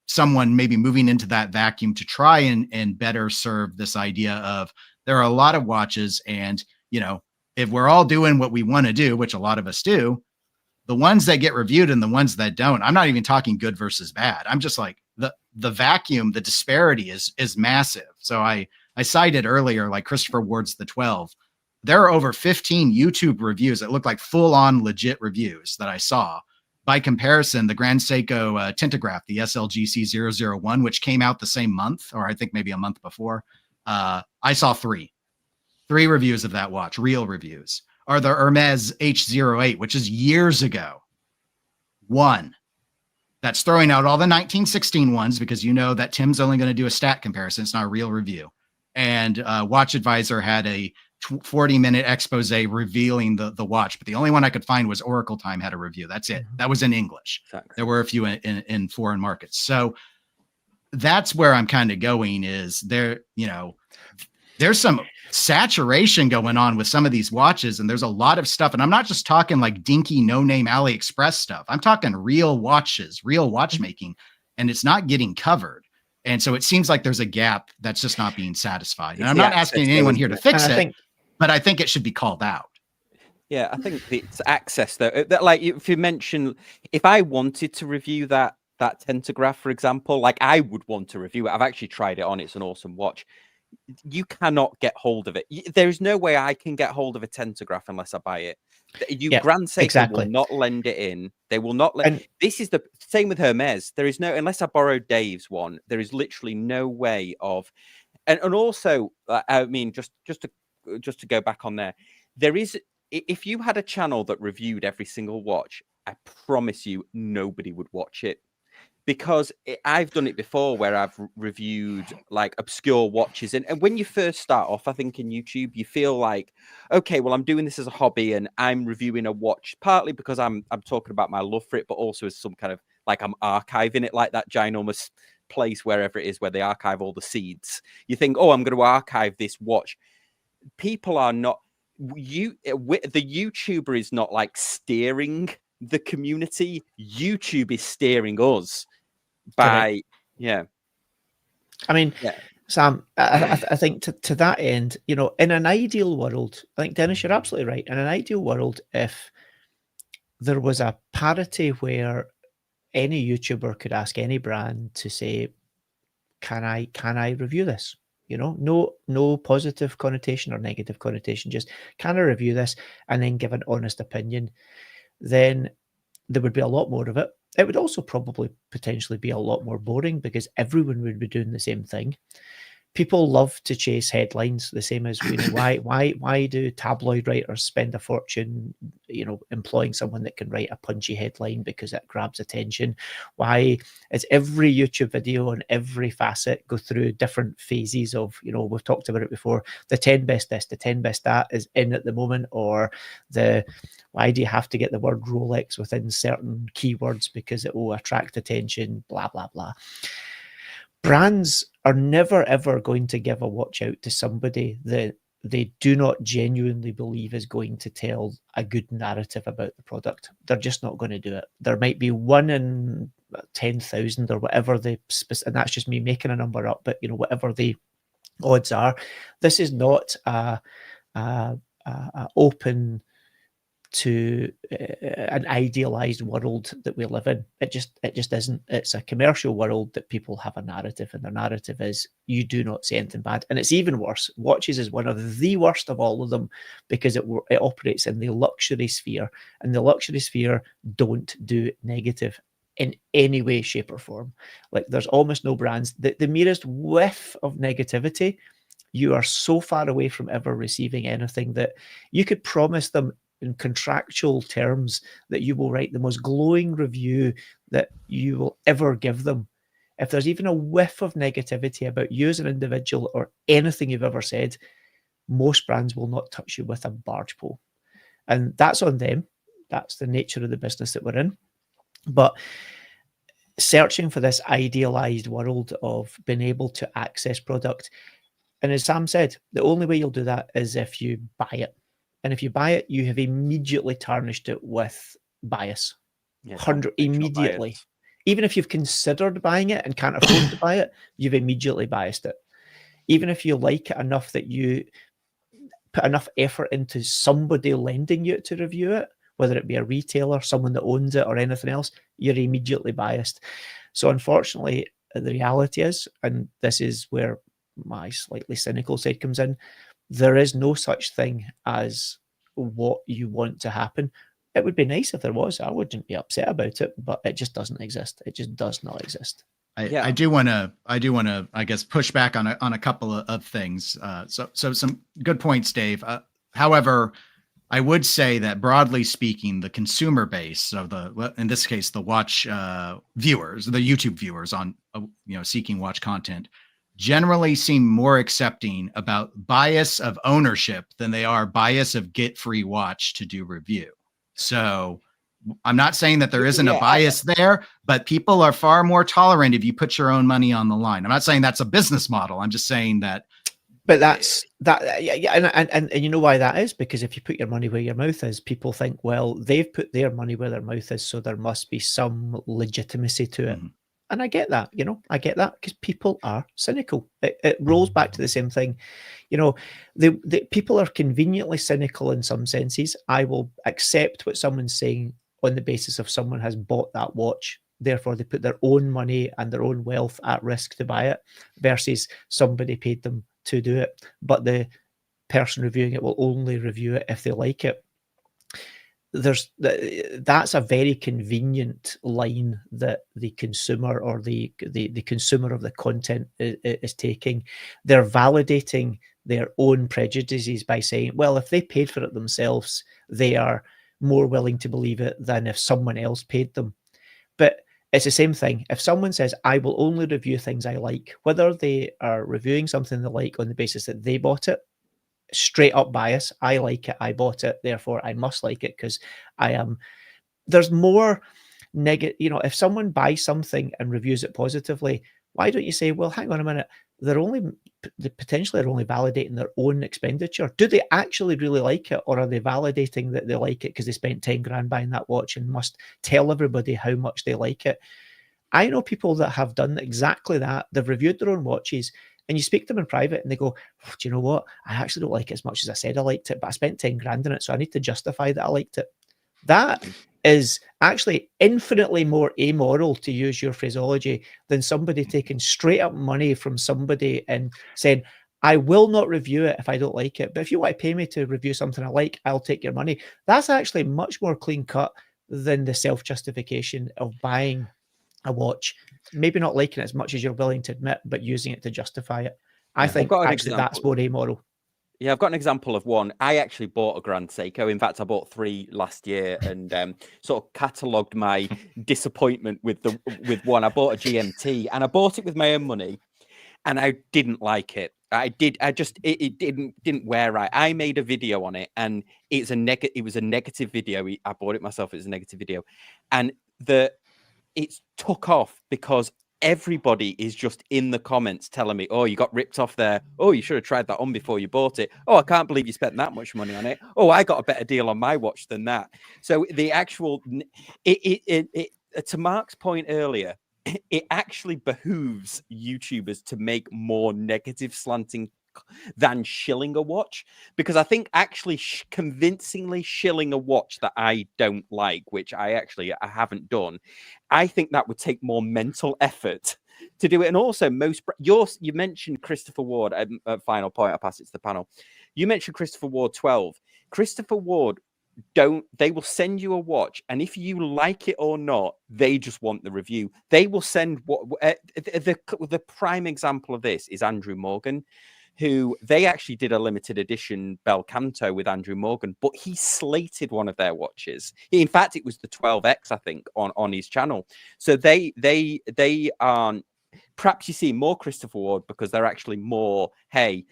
Speaker 2: someone maybe moving into that vacuum to try and better serve this idea of, there are a lot of watches, and if we're all doing what we want to do, which a lot of us do, the ones that get reviewed and the ones that don't, I'm not even talking good versus bad. I'm just like, the vacuum, the disparity is massive. So I cited earlier, like Christopher Ward's The 12. There are over 15 YouTube reviews that look like full-on legit reviews that I saw. By comparison, the Grand Seiko Tintograph, the SLGC001, which came out the same month, or I think maybe a month before, I saw three reviews of that watch, real reviews. Or the Hermes H08, which is years ago. One. That's throwing out all the 1916 ones because you know that Tim's only going to do a stat comparison. It's not a real review. And Watch Advisor had a 40-minute expose revealing the watch, but the only one I could find was Oracle Time had a review. That's it. That was in English. Exactly. There were a few in foreign markets. So that's where I'm kind of going is there, you know, there's some saturation going on with some of these watches, and there's a lot of stuff. And I'm not just talking like dinky no-name AliExpress stuff. I'm talking real watches, real watchmaking, and it's not getting covered. And so it seems like there's a gap that's just not being satisfied. And I'm not asking anyone here to fix it, but I think it should be called out.
Speaker 1: Yeah, I think it's access though. That, like, if you mention, if I wanted to review that Tentograph, for example, like I would want to review it. I've actually tried it on. It's an awesome watch. You cannot get hold of it. There's no way I can get hold of a Tentograph unless I buy it. Grand Seiko will not lend it in. They will not let. This is the same with Hermes. There is no, unless I borrowed Dave's one, there is literally no way of. And also, I mean, just to go back on there, there is. If you had a channel that reviewed every single watch, I promise you, nobody would watch it. Because I've done it before where I've reviewed like obscure watches. And when you first start off, I think in YouTube, you feel like, okay, well, I'm doing this as a hobby and I'm reviewing a watch, partly because I'm talking about my love for it, but also as some kind of like I'm archiving it, like that ginormous place, wherever it is, where they archive all the seeds. You think, oh, I'm going to archive this watch. People are not, the YouTuber is not like steering the community. YouTube is steering us. I mean,
Speaker 4: Sam, I think to that end, you know, in an ideal world, I think, Dennis, you're absolutely right. In an ideal world, if there was a parity where any YouTuber could ask any brand to say, can I review this? You know, no positive connotation or negative connotation, just can I review this and then give an honest opinion, then there would be a lot more of it. It would also probably potentially be a lot more boring because everyone would be doing the same thing. People love to chase headlines, the same as, you know, why do tabloid writers spend a fortune, you know, employing someone that can write a punchy headline because it grabs attention? Why is every YouTube video on every facet go through different phases of, you know, we've talked about it before, the 10 best this, the 10 best that is in at the moment, or why do you have to get the word Rolex within certain keywords because it will attract attention, blah, blah, blah. Brands are never, ever going to give a watch out to somebody that they do not genuinely believe is going to tell a good narrative about the product. They're just not going to do it. There might be 1 in 10,000 or whatever and that's just me making a number up, but, you know, whatever the odds are, this is not a open to an idealized world that we live in. It just isn't. It's a commercial world that people have a narrative, and their narrative is you do not say anything bad. And it's even worse. Watches is one of the worst of all of them because it operates in the luxury sphere, and the luxury sphere don't do negative in any way, shape, or form. Like, there's almost no brands that the merest whiff of negativity, you are so far away from ever receiving anything that you could promise them in contractual terms that you will write the most glowing review that you will ever give them. If there's even a whiff of negativity about you as an individual or anything you've ever said, most brands will not touch you with a barge pole. And that's on them. That's the nature of the business that we're in. But searching for this idealized world of being able to access product, and as Sam said, the only way you'll do that is if you buy it. And if you buy it, you have immediately tarnished it with bias. 100 immediately. Even if you've considered buying it and can't afford to buy it, you've immediately biased it. Even if you like it enough that you put enough effort into somebody lending you to review it, whether it be a retailer, someone that owns it, or anything else, you're immediately biased. So unfortunately, the reality is, and this is where my slightly cynical side comes in, there is no such thing as what you want to happen. It would be nice if there was. I wouldn't be upset about it, but it just doesn't exist. It just does not exist.
Speaker 2: I do want to, I guess, push back on a couple of things. So some good points, Dave. However, I would say that broadly speaking, the consumer base of in this case, the watch viewers, the YouTube viewers on, seeking watch content, generally seem more accepting about bias of ownership than they are bias of get free watch to do review. So I'm not saying that there isn't a bias there, but people are far more tolerant if you put your own money on the line. I'm not saying that's a business model. I'm just saying that.
Speaker 4: But that's that, yeah, and you know why that is? Because if you put your money where your mouth is, people think, well, they've put their money where their mouth is, so there must be some legitimacy to it. Mm-hmm. And I get that, I get that, because people are cynical. It rolls back to the same thing. The people are conveniently cynical in some senses. I will accept what someone's saying on the basis of someone has bought that watch. Therefore, they put their own money and their own wealth at risk to buy it, versus somebody paid them to do it. But the person reviewing it will only review it if they like it. That's a very convenient line that the consumer or the consumer of the content is taking. They're validating their own prejudices by saying, well, if they paid for it themselves, they are more willing to believe it than if someone else paid them. But it's the same thing. If someone says, I will only review things I like, whether they are reviewing something they like on the basis that they bought it, straight up bias, I like it, I bought it, therefore I must like it because I am. There's more negative. If someone buys something and reviews it positively, why don't you say, well, hang on a minute, they potentially are only validating their own expenditure. Do they actually really like it, or are they validating that they like it because they spent 10 grand buying that watch and must tell everybody how much they like it? I know people that have done exactly that. They've reviewed their own watches, and you speak to them in private and they go, oh, do you know what? I actually don't like it as much as I said I liked it, but I spent 10 grand on it, so I need to justify that I liked it. That is actually infinitely more amoral, to use your phraseology, than somebody taking straight up money from somebody and saying, I will not review it if I don't like it, but if you want to pay me to review something I like, I'll take your money. That's actually much more clean cut than the self-justification of buying a watch, maybe not liking it as much as you're willing to admit, but using it to justify it. I think actually that's more amoral.
Speaker 1: Yeah, I've got an example of one. I actually bought a Grand Seiko. In fact, I bought 3 last year, and sort of catalogued my disappointment with one. I bought a GMT, and I bought it with my own money, and I didn't like it. It didn't wear right. I made a video on it, and it was a negative video. I bought it myself. It was a negative video, and it's took off because everybody is just in the comments telling me, oh, you got ripped off there. Oh, you should have tried that on before you bought it. Oh, I can't believe you spent that much money on it. Oh, I got a better deal on my watch than that. So the actual, to Mark's point earlier, it actually behooves YouTubers to make more negative slanting than shilling a watch, because I think actually convincingly shilling a watch that I don't like, which I haven't done, I think that would take more mental effort to do it. And also you mentioned Christopher Ward, final point, I'll pass it to the panel. You mentioned Christopher Ward 12. Christopher Ward, they will send you a watch, and if you like it or not, they just want the review. They will send the prime example of this is Andrew Morgan, who they actually did a limited edition Bel Canto with Andrew Morgan, but he slated one of their watches. In fact, it was the 12X, I think, on his channel. So they aren't. Perhaps you see more Christopher Ward because they're actually more, hey,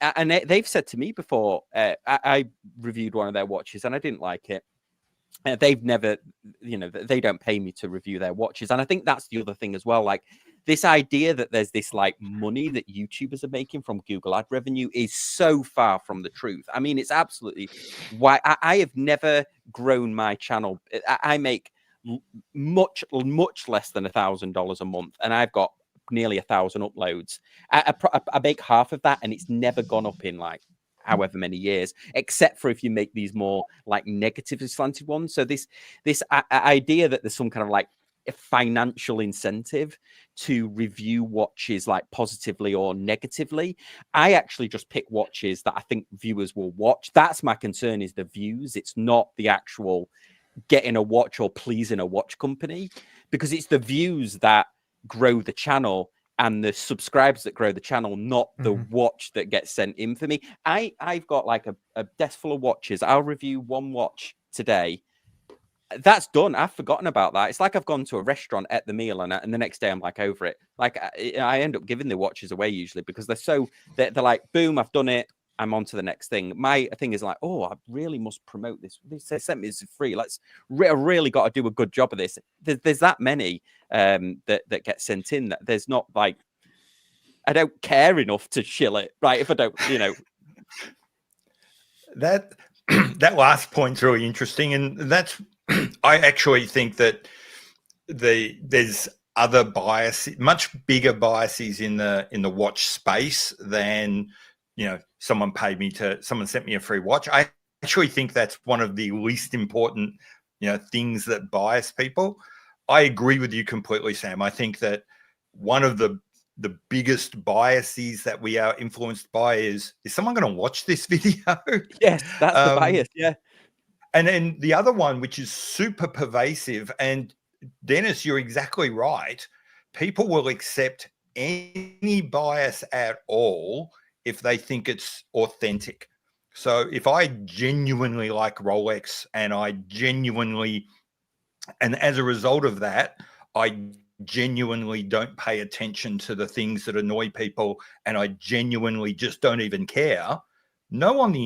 Speaker 1: and they've said to me before, I reviewed one of their watches and I didn't like it. They've never, they don't pay me to review their watches. And I think that's the other thing as well. Like, this idea that there's this like money that YouTubers are making from Google ad revenue is so far from the truth. I mean, it's absolutely why I have never grown my channel. I make much less than $1,000 a month, and I've got nearly 1,000 uploads. I make half of that, and it's never gone up in like however many years, except for if you make these more like negatively slanted ones. So this idea that there's some kind of like financial incentive to review watches like positively or negatively. I actually just pick watches that I think viewers will watch. That's my concern, is the views. It's not the actual getting a watch or pleasing a watch company, because it's the views that grow the channel and the subscribers that grow the channel, not the watch that gets sent in for me. I've got like a desk full of watches. I'll review one watch today. That's done. I've forgotten about that. It's like I've gone to a restaurant at the meal, and the next day I'm like over it. Like I end up giving the watches away usually, because they're like, boom, I've done it. I'm on to the next thing. My thing is like, oh, I really must promote this. They sent me this free. I really got to do a good job of this. There's that many that get sent in. That there's not like, I don't care enough to shill it, right? If I don't,
Speaker 5: that last point's really interesting, and that's I actually think that there's other biases, much bigger biases in the watch space than someone sent me a free watch. I actually think that's one of the least important things that bias people. I agree with you completely, Sam. I think that one of the biggest biases that we are influenced by is someone going to watch this video?
Speaker 1: Yes, that's the bias. Yeah.
Speaker 5: And then the other one, which is super pervasive, and Dennis, you're exactly right. People will accept any bias at all if they think it's authentic. So if I genuinely like Rolex, and as a result of that, I genuinely don't pay attention to the things that annoy people, and I genuinely just don't even care, no one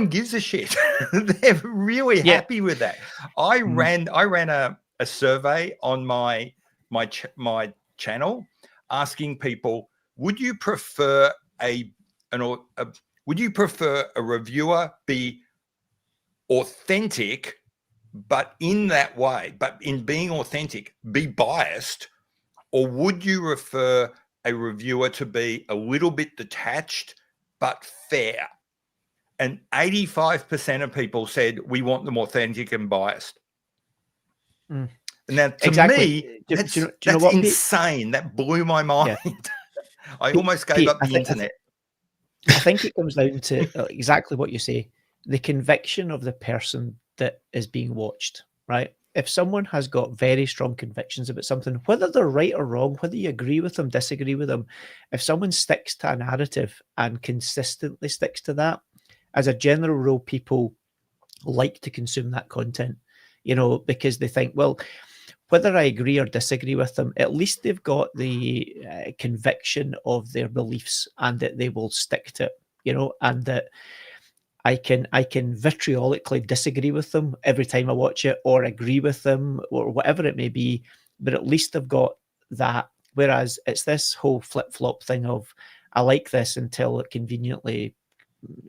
Speaker 5: gives a shit. They're really happy with that. I ran a survey on my channel asking people, would you prefer a reviewer be authentic, but in that way, but in being authentic, be biased, or would you prefer a reviewer to be a little bit detached but fair? And 85% of people said we want them authentic and biased. And now, to me, that's insane. That blew my mind. Yeah. I almost gave up the internet.
Speaker 4: I think it comes down to exactly what you say, the conviction of the person that is being watched, right? If someone has got very strong convictions about something, whether they're right or wrong, whether you agree with them, disagree with them, if someone sticks to a narrative and consistently sticks to that, as a general rule, people like to consume that content, because they think, well, whether I agree or disagree with them, at least they've got the conviction of their beliefs, and that they will stick to it, and that I can vitriolically disagree with them every time I watch it, or agree with them, or whatever it may be, but at least they've got that. Whereas it's this whole flip-flop thing of, I like this until it conveniently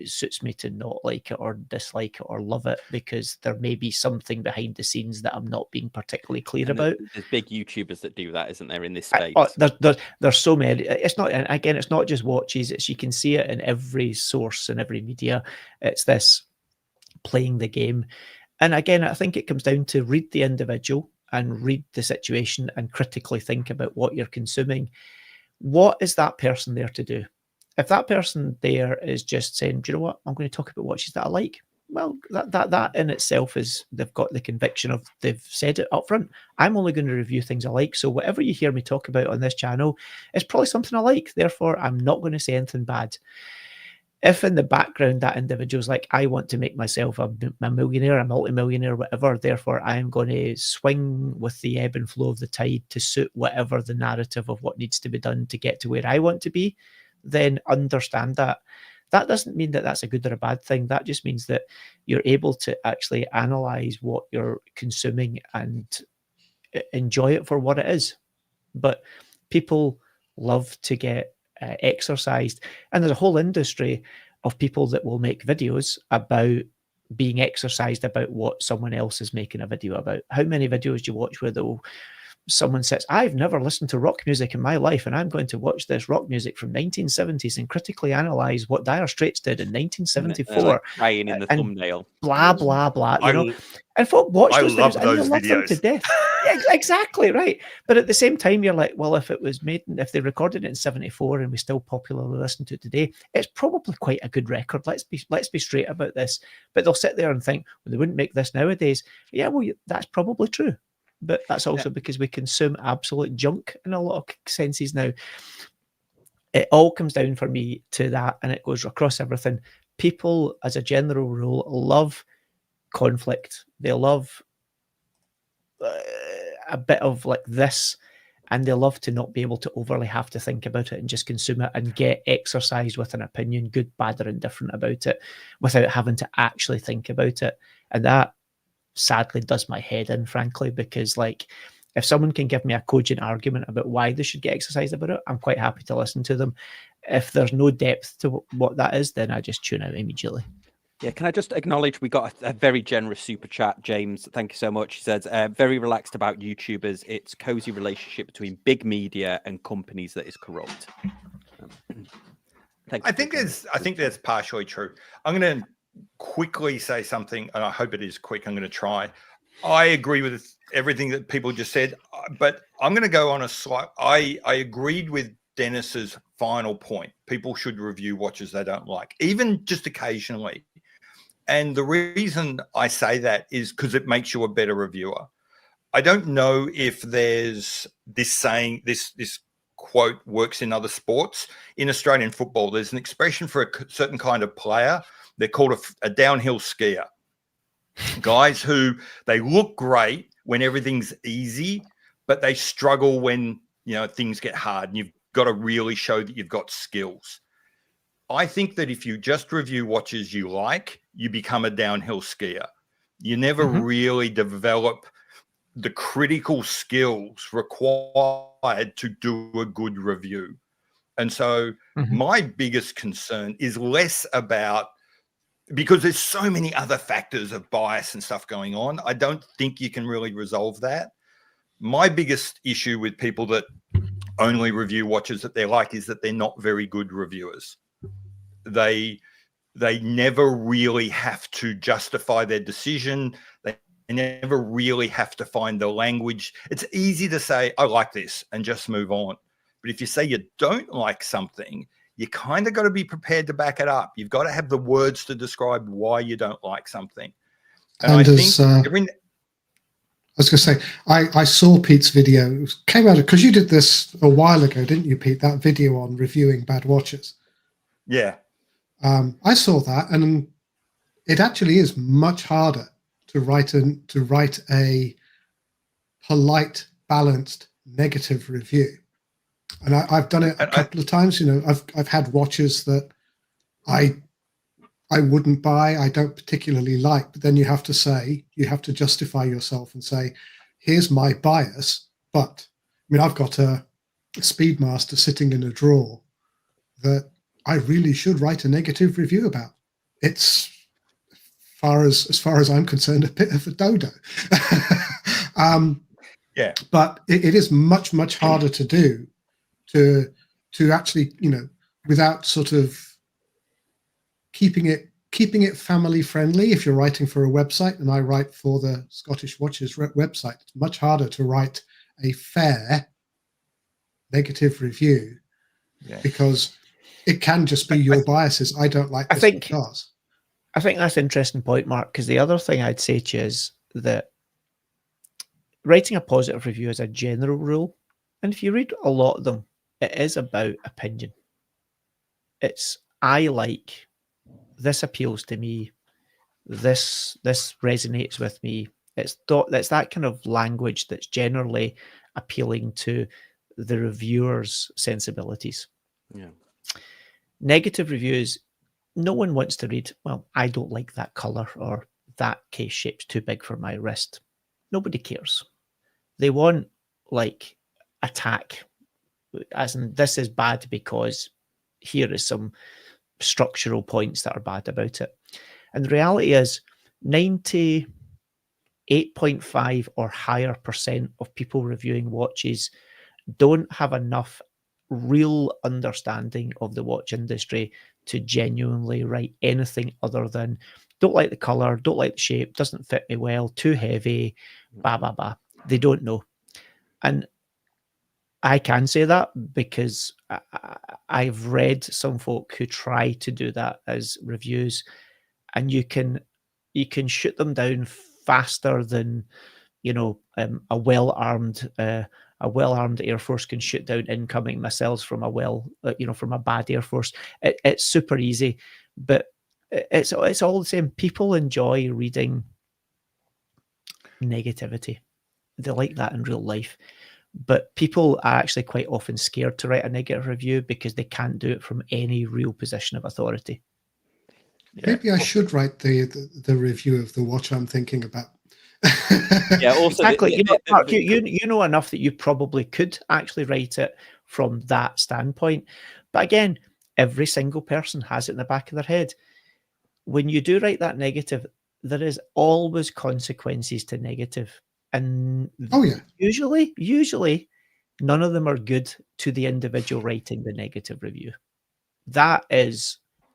Speaker 4: suits me to not like it or dislike it or love it, because there may be something behind the scenes that I'm not being particularly clear about.
Speaker 1: There's big YouTubers that do that, isn't there, in this space?
Speaker 4: There's so many. It's not, and again, it's not just watches. You can see it in every source and every media. It's this playing the game. And again, I think it comes down to read the individual and read the situation and critically think about what you're consuming. What is that person there to do? If that person there is just saying, do you know what, I'm going to talk about watches that I like, well, that in itself is, they've got the conviction of, they've said it up front, I'm only going to review things I like. So whatever you hear me talk about on this channel is probably something I like. Therefore, I'm not going to say anything bad. If in the background that individual's like, I want to make myself a millionaire, a multimillionaire, whatever, therefore I'm going to swing with the ebb and flow of the tide to suit whatever the narrative of what needs to be done to get to where I want to be, then understand that. That doesn't mean that that's a good or a bad thing. That just means that you're able to actually analyze what you're consuming and enjoy it for what it is. But people love to get exercised, and there's a whole industry of people that will make videos about being exercised about what someone else is making a video about. How many videos do you watch where they'll someone says, I've never listened to rock music in my life, and I'm going to watch this rock music from 1970s and critically analyze what Dire Straits did in 1974,
Speaker 1: like crying in the
Speaker 4: and
Speaker 1: thumbnail,
Speaker 4: blah blah blah, you know, and folk watch
Speaker 5: I
Speaker 4: those
Speaker 5: love
Speaker 4: videos and they
Speaker 5: those
Speaker 4: love them to
Speaker 5: videos.
Speaker 4: death. Yeah, exactly right. But at the same time, you're like, well, if it was made, if they recorded it in 74 and we still popularly listen to it today, it's probably quite a good record. Let's be straight about this. But they'll sit there and think, well, they wouldn't make this nowadays. Yeah, well, that's probably true. But that's also because we consume absolute junk in a lot of senses now. It all comes down for me to that, and it goes across everything. People, as a general rule, love conflict. They love a bit of like this, and they love to not be able to overly have to think about it and just consume it and get exercised with an opinion, good, bad, or indifferent about it, without having to actually think about it. And that sadly does my head in, frankly, because like, if someone can give me a cogent argument about why they should get exercised about it, I'm quite happy to listen to them. If there's no depth to what that is, then I just tune out immediately.
Speaker 1: Yeah, can I just acknowledge we got a very generous super chat, James? Thank you so much. He says, very relaxed about YouTubers. It's cozy relationship between big media and companies that is corrupt.
Speaker 5: I think that's partially true. I'm going to quickly say something, and I hope it is quick. I'm going to try. I agree with everything that people just said, but I'm going to go on a slight. I agreed with Dennis's final point. People should review watches they don't like, even just occasionally. And the reason I say that is because it makes you a better reviewer. I don't know if there's this saying, this quote works in other sports. In Australian football, there's an expression for a certain kind of player. They're called a downhill skier. Guys who, they look great when everything's easy, but they struggle when, you know, things get hard, and you've got to really show that you've got skills. I think that if you just review watches you like, you become a downhill skier. You never really develop the critical skills required to do a good review. And so my biggest concern is less about, because there's so many other factors of bias and stuff going on, I don't think you can really resolve that. My biggest issue with people that only review watches that they like is that they're not very good reviewers. They never really have to justify their decision. They never really have to find the language. It's easy to say, I like this, and just move on. But if you say you don't like something, you kind of got to be prepared to back it up. You've got to have the words to describe why you don't like something. And I think
Speaker 3: I was going to say, I saw Pete's video. It came out because you did this a while ago, didn't you, Pete? That video on reviewing bad watches.
Speaker 5: Yeah.
Speaker 3: I saw that, and it actually is much harder to write a polite, balanced, negative review. And I've done it a couple of times. You know, I've had watches that I wouldn't buy, I don't particularly like, but then you have to justify yourself and say, here's my bias. But I mean, I've got a Speedmaster sitting in a drawer that I really should write a negative review about. It's, as far as I'm concerned, a bit of a dodo.
Speaker 5: Yeah.
Speaker 3: But it is much, much harder to do, to actually, you know, without sort of keeping it family friendly. If you're writing for a website, and I write for the Scottish Watches website, it's much harder to write a fair negative review, because it can just be your biases. I don't like this because.
Speaker 4: I think that's an interesting point, Mark, because the other thing I'd say to you is that writing a positive review is a general rule, and if you read a lot of them, it is about opinion. It's, I like, this appeals to me, this resonates with me. It's that kind of language that's generally appealing to the reviewer's sensibilities.
Speaker 1: Yeah.
Speaker 4: Negative reviews, no one wants to read, well, I don't like that color, or that case shape's too big for my wrist. Nobody cares. They want, like, attack, as in, this is bad because here is some structural points that are bad about it. And the reality is 90 8.5 or higher % of people reviewing watches don't have enough real understanding of the watch industry to genuinely write anything other than don't like the color, don't like the shape, doesn't fit me well, too heavy, blah, blah, blah. They don't know. And I can say that because I've read some folk who try to do that as reviews, and you can shoot them down faster than a well-armed Air Force can shoot down incoming missiles from from a bad Air Force. It's super easy, but it's all the same. People enjoy reading negativity. They like that in real life. But people are actually quite often scared to write a negative review because they can't do it from any real position of authority.
Speaker 3: Maybe I should write the review of the watch I'm thinking about.
Speaker 1: Yeah, also
Speaker 4: exactly. Mark, you know enough that you probably could actually write it from that standpoint. But again, every single person has it in the back of their head. When you do write that negative, there is always consequences to negative. And usually none of them are good to the individual writing the negative review. That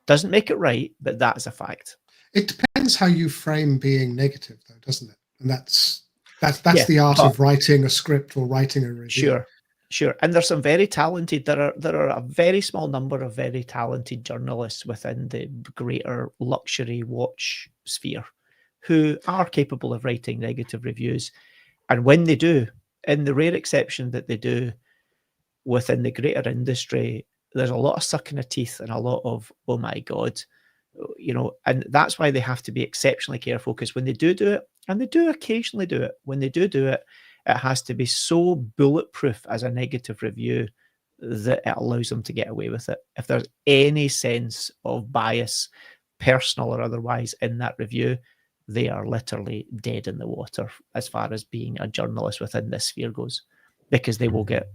Speaker 4: doesn't make it right, but that is a fact.
Speaker 3: It depends how you frame being negative, though, doesn't it? And that's the art of writing a script or writing a review.
Speaker 4: Sure. And there's some very talented. There are a very small number of very talented journalists within the greater luxury watch sphere who are capable of writing negative reviews. And when they do, in the rare exception that they do within the greater industry, there's a lot of sucking of teeth and a lot of, oh my God, and that's why they have to be exceptionally careful, because when they do it, and they do occasionally do it, when they do it, it has to be so bulletproof as a negative review that it allows them to get away with it. If there's any sense of bias, personal or otherwise, in that review, they are literally dead in the water as far as being a journalist within this sphere goes, because they will get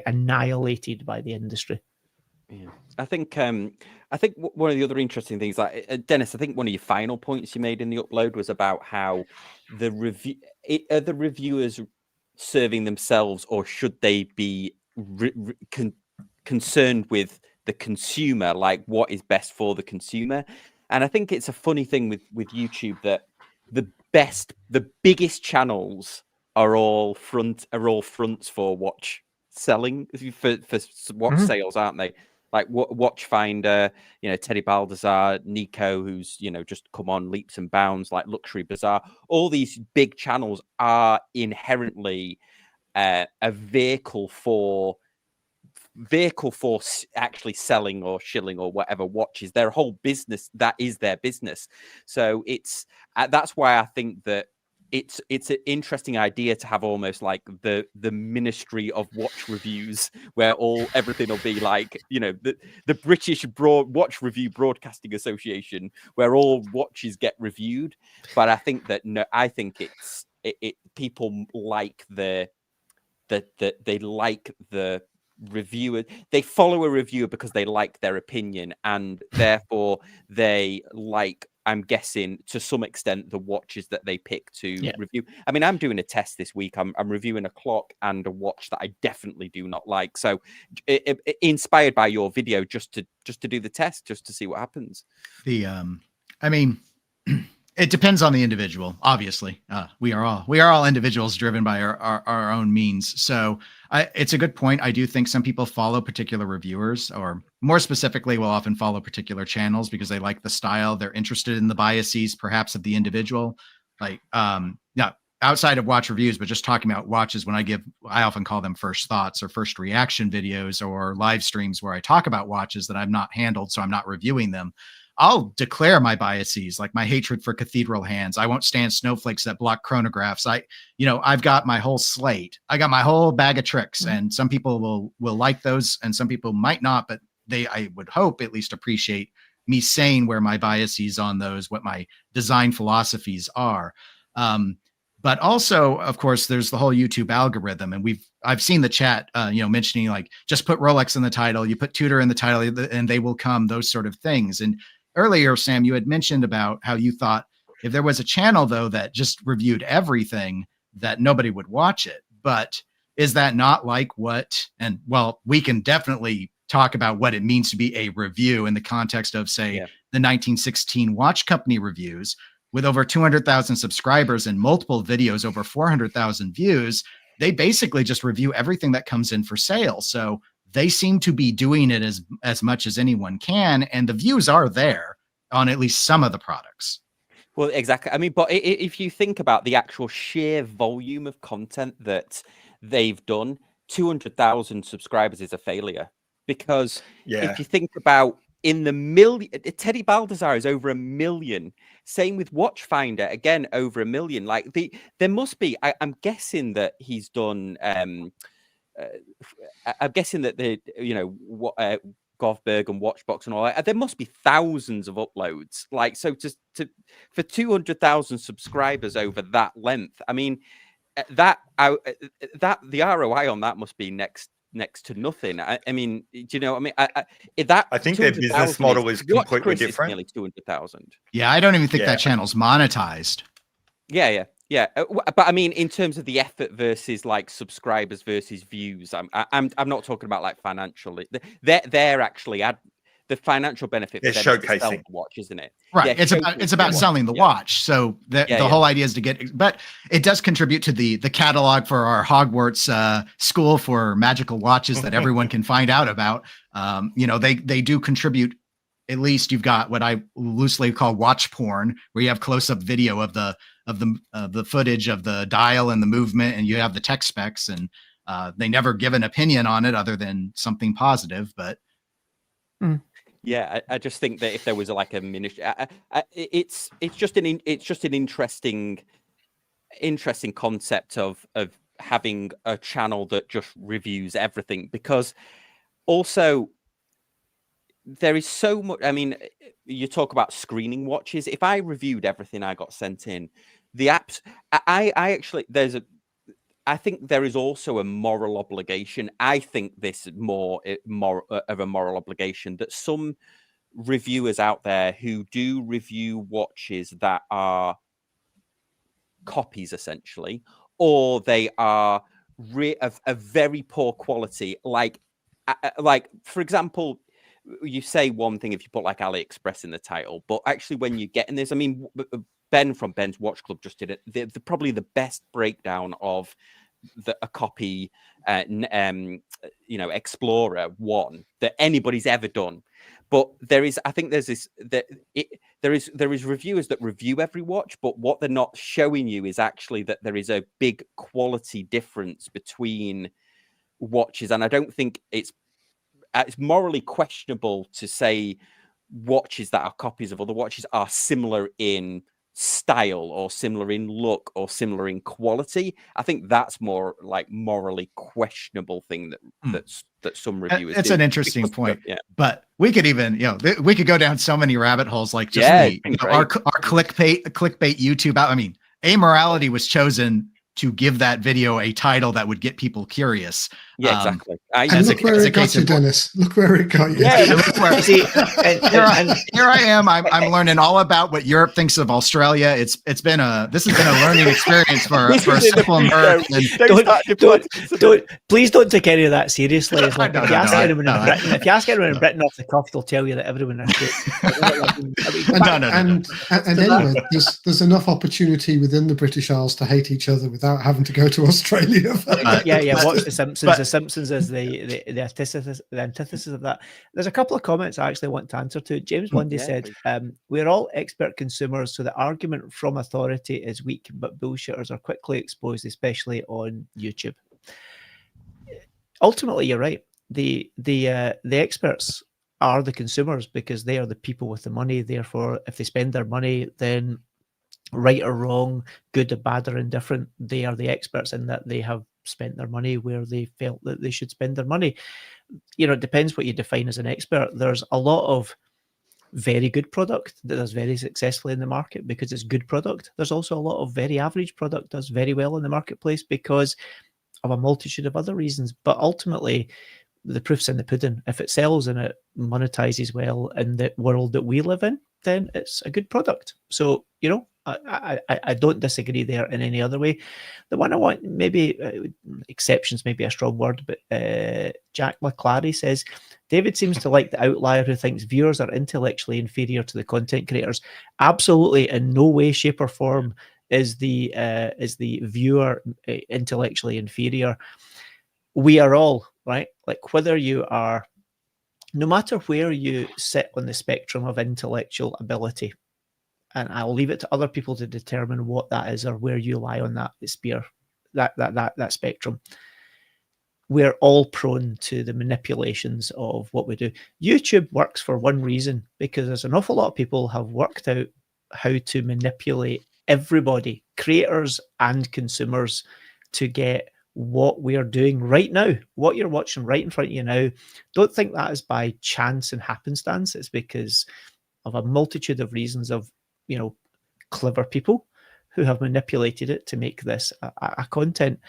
Speaker 4: annihilated by the industry.
Speaker 1: Yeah. I think one of the other interesting things, like Dennis, I think one of your final points you made in the upload was about how the reviewers serving themselves, or should they be concerned with the consumer, like what is best for the consumer? And I think it's a funny thing with YouTube that the biggest channels are all fronts for watch selling, for watch sales, aren't they? Like Watchfinder, Teddy Baldassar, Nico, who's just come on leaps and bounds, like Luxury Bazaar. All these big channels are inherently a vehicle for actually selling or shilling or whatever watches. Their whole business, that is their business. So that's why I think that it's an interesting idea to have almost like the Ministry of Watch Reviews, where everything will be like the British Watch Review Broadcasting Association, where all watches get reviewed. But I think that people like they like the reviewer. They follow a reviewer because they like their opinion, and therefore they like, I'm guessing to some extent, the watches that they pick to review. I mean, I'm doing a test this week. I'm reviewing a clock and a watch that I definitely do not like. So inspired by your video, just to do the test, just to see what happens.
Speaker 2: I mean, it depends on the individual. Obviously, we are all individuals driven by our own means. So it's a good point. I do think some people follow particular reviewers, or more specifically, will often follow particular channels because they like the style. They're interested in the biases, perhaps, of the individual. Like, outside of watch reviews, but just talking about watches, I often call them first thoughts or first reaction videos, or live streams where I talk about watches that I've not handled, so I'm not reviewing them. I'll declare my biases, like my hatred for cathedral hands. I won't stand snowflakes that block chronographs. I've got my whole slate. I got my whole bag of tricks, and some people will like those, and some people might not. But I would hope, at least appreciate me saying where my biases on those, what my design philosophies are. But also, of course, there's the whole YouTube algorithm, and I've seen the chat, mentioning like just put Rolex in the title, you put Tudor in the title, and they will come. Those sort of things. And earlier, Sam, you had mentioned about how you thought if there was a channel though that just reviewed everything, that nobody would watch it. But is that not like what, and well, we can definitely talk about what it means to be a review in the context of, say, the 1916 Watch Company reviews, with over 200,000 subscribers and multiple videos over 400,000 views. They basically just review everything that comes in for sale. So they seem to be doing it as much as anyone can, and the views are there on at least some of the products.
Speaker 1: Well, exactly. I mean, but if you think about the actual sheer volume of content that they've done, 200,000 subscribers is a failure. Because if you think about in the million, Teddy Baldassar is over 1 million. Same with Watchfinder, again, over 1 million. Like there must be, I'm guessing that he's done, I'm guessing that Govberg and Watchbox and all that, there must be thousands of uploads. Like, so for 200,000 subscribers over that length, I mean, that the ROI on that must be next to nothing. I mean, do you know what I mean?
Speaker 5: I think their business model is completely different.
Speaker 1: Nearly 200,000.
Speaker 2: Yeah, I don't even think that channel's monetized.
Speaker 1: Yeah. But I mean, in terms of the effort versus like subscribers versus views, I'm not talking about like financially. They're actually the financial benefit for them
Speaker 5: showcasing
Speaker 1: is to sell the watch, isn't it?
Speaker 2: Right. It's about selling the watch. So the whole idea is to get, but it does contribute to the catalog for our Hogwarts school for magical watches that everyone can find out about. They do contribute. At least you've got what I loosely call watch porn, where you have close-up video of the footage of the dial and the movement, and you have the tech specs, and they never give an opinion on it other than something positive. But
Speaker 1: yeah, I just think that if there was like a miniature, it's just an interesting concept of having a channel that just reviews everything, because also there is so much. I mean, you talk about screening watches. If I reviewed everything I got sent in, the apps, I actually I think there is also a moral obligation. I think this more of a moral obligation that some reviewers out there who do review watches that are copies, essentially, or they are of very poor quality. Like for example, you say one thing if you put like AliExpress in the title, but actually when you get in this, I mean, Ben from Ben's Watch Club just did it. Probably the best breakdown of a copy, Explorer 1 that anybody's ever done. But there is reviewers that review every watch, but what they're not showing you is actually that there is a big quality difference between watches, and I don't think it's morally questionable to say watches that are copies of other watches are similar in style or similar in look or similar in quality. I think that's more like morally questionable thing that some reviewers
Speaker 2: it's
Speaker 1: do.
Speaker 2: An interesting point. But we could even we could go down so many rabbit holes, like just our clickbait YouTube. I mean, Amorality was chosen to give that video a title that would get people curious.
Speaker 1: Yeah, exactly.
Speaker 3: And look where it got you, Dennis. Look where it got you.
Speaker 2: Yeah, here I am. I'm learning all about what Europe thinks of Australia. This has been a learning experience for a simple nerd.
Speaker 4: Please don't take any of that seriously. It's like if you ask anyone in Britain off the cuff, they'll tell you that everyone is
Speaker 3: and anyway, there's enough opportunity within the British Isles to hate each other without having to go to Australia.
Speaker 4: Watch The Simpsons. The Simpsons is the antithesis of that. There's a couple of comments I actually want to answer to. James Bundy said, we're all expert consumers, so the argument from authority is weak, but bullshitters are quickly exposed, especially on YouTube. Ultimately, you're right. The experts are the consumers, because they are the people with the money. Therefore, if they spend their money, then right or wrong, good or bad or indifferent, they are the experts in that they have spent their money where they felt that they should spend their money. It depends what you define as an expert. There's a lot of very good product that does very successfully in the market because it's good product. There's also a lot of very average product does very well in the marketplace because of a multitude of other reasons. But ultimately, the proof's in the pudding. If it sells and it monetizes well in the world that we live in, then it's a good product. So, I don't disagree there in any other way. The one I want, maybe exceptions, maybe a strong word, but Jack McClary says, David seems to like the outlier who thinks viewers are intellectually inferior to the content creators. Absolutely, in no way, shape, or form is the viewer intellectually inferior. We are all, right? Like, whether you are, no matter where you sit on the spectrum of intellectual ability, and I'll leave it to other people to determine what that is or where you lie on that spear, that spectrum. We're all prone to the manipulations of what we do. YouTube works for one reason, because there's an awful lot of people have worked out how to manipulate everybody, creators and consumers, to get what we are doing right now, what you're watching right in front of you now. Don't think that is by chance and happenstance. It's because of a multitude of reasons of, clever people who have manipulated it to make this a content.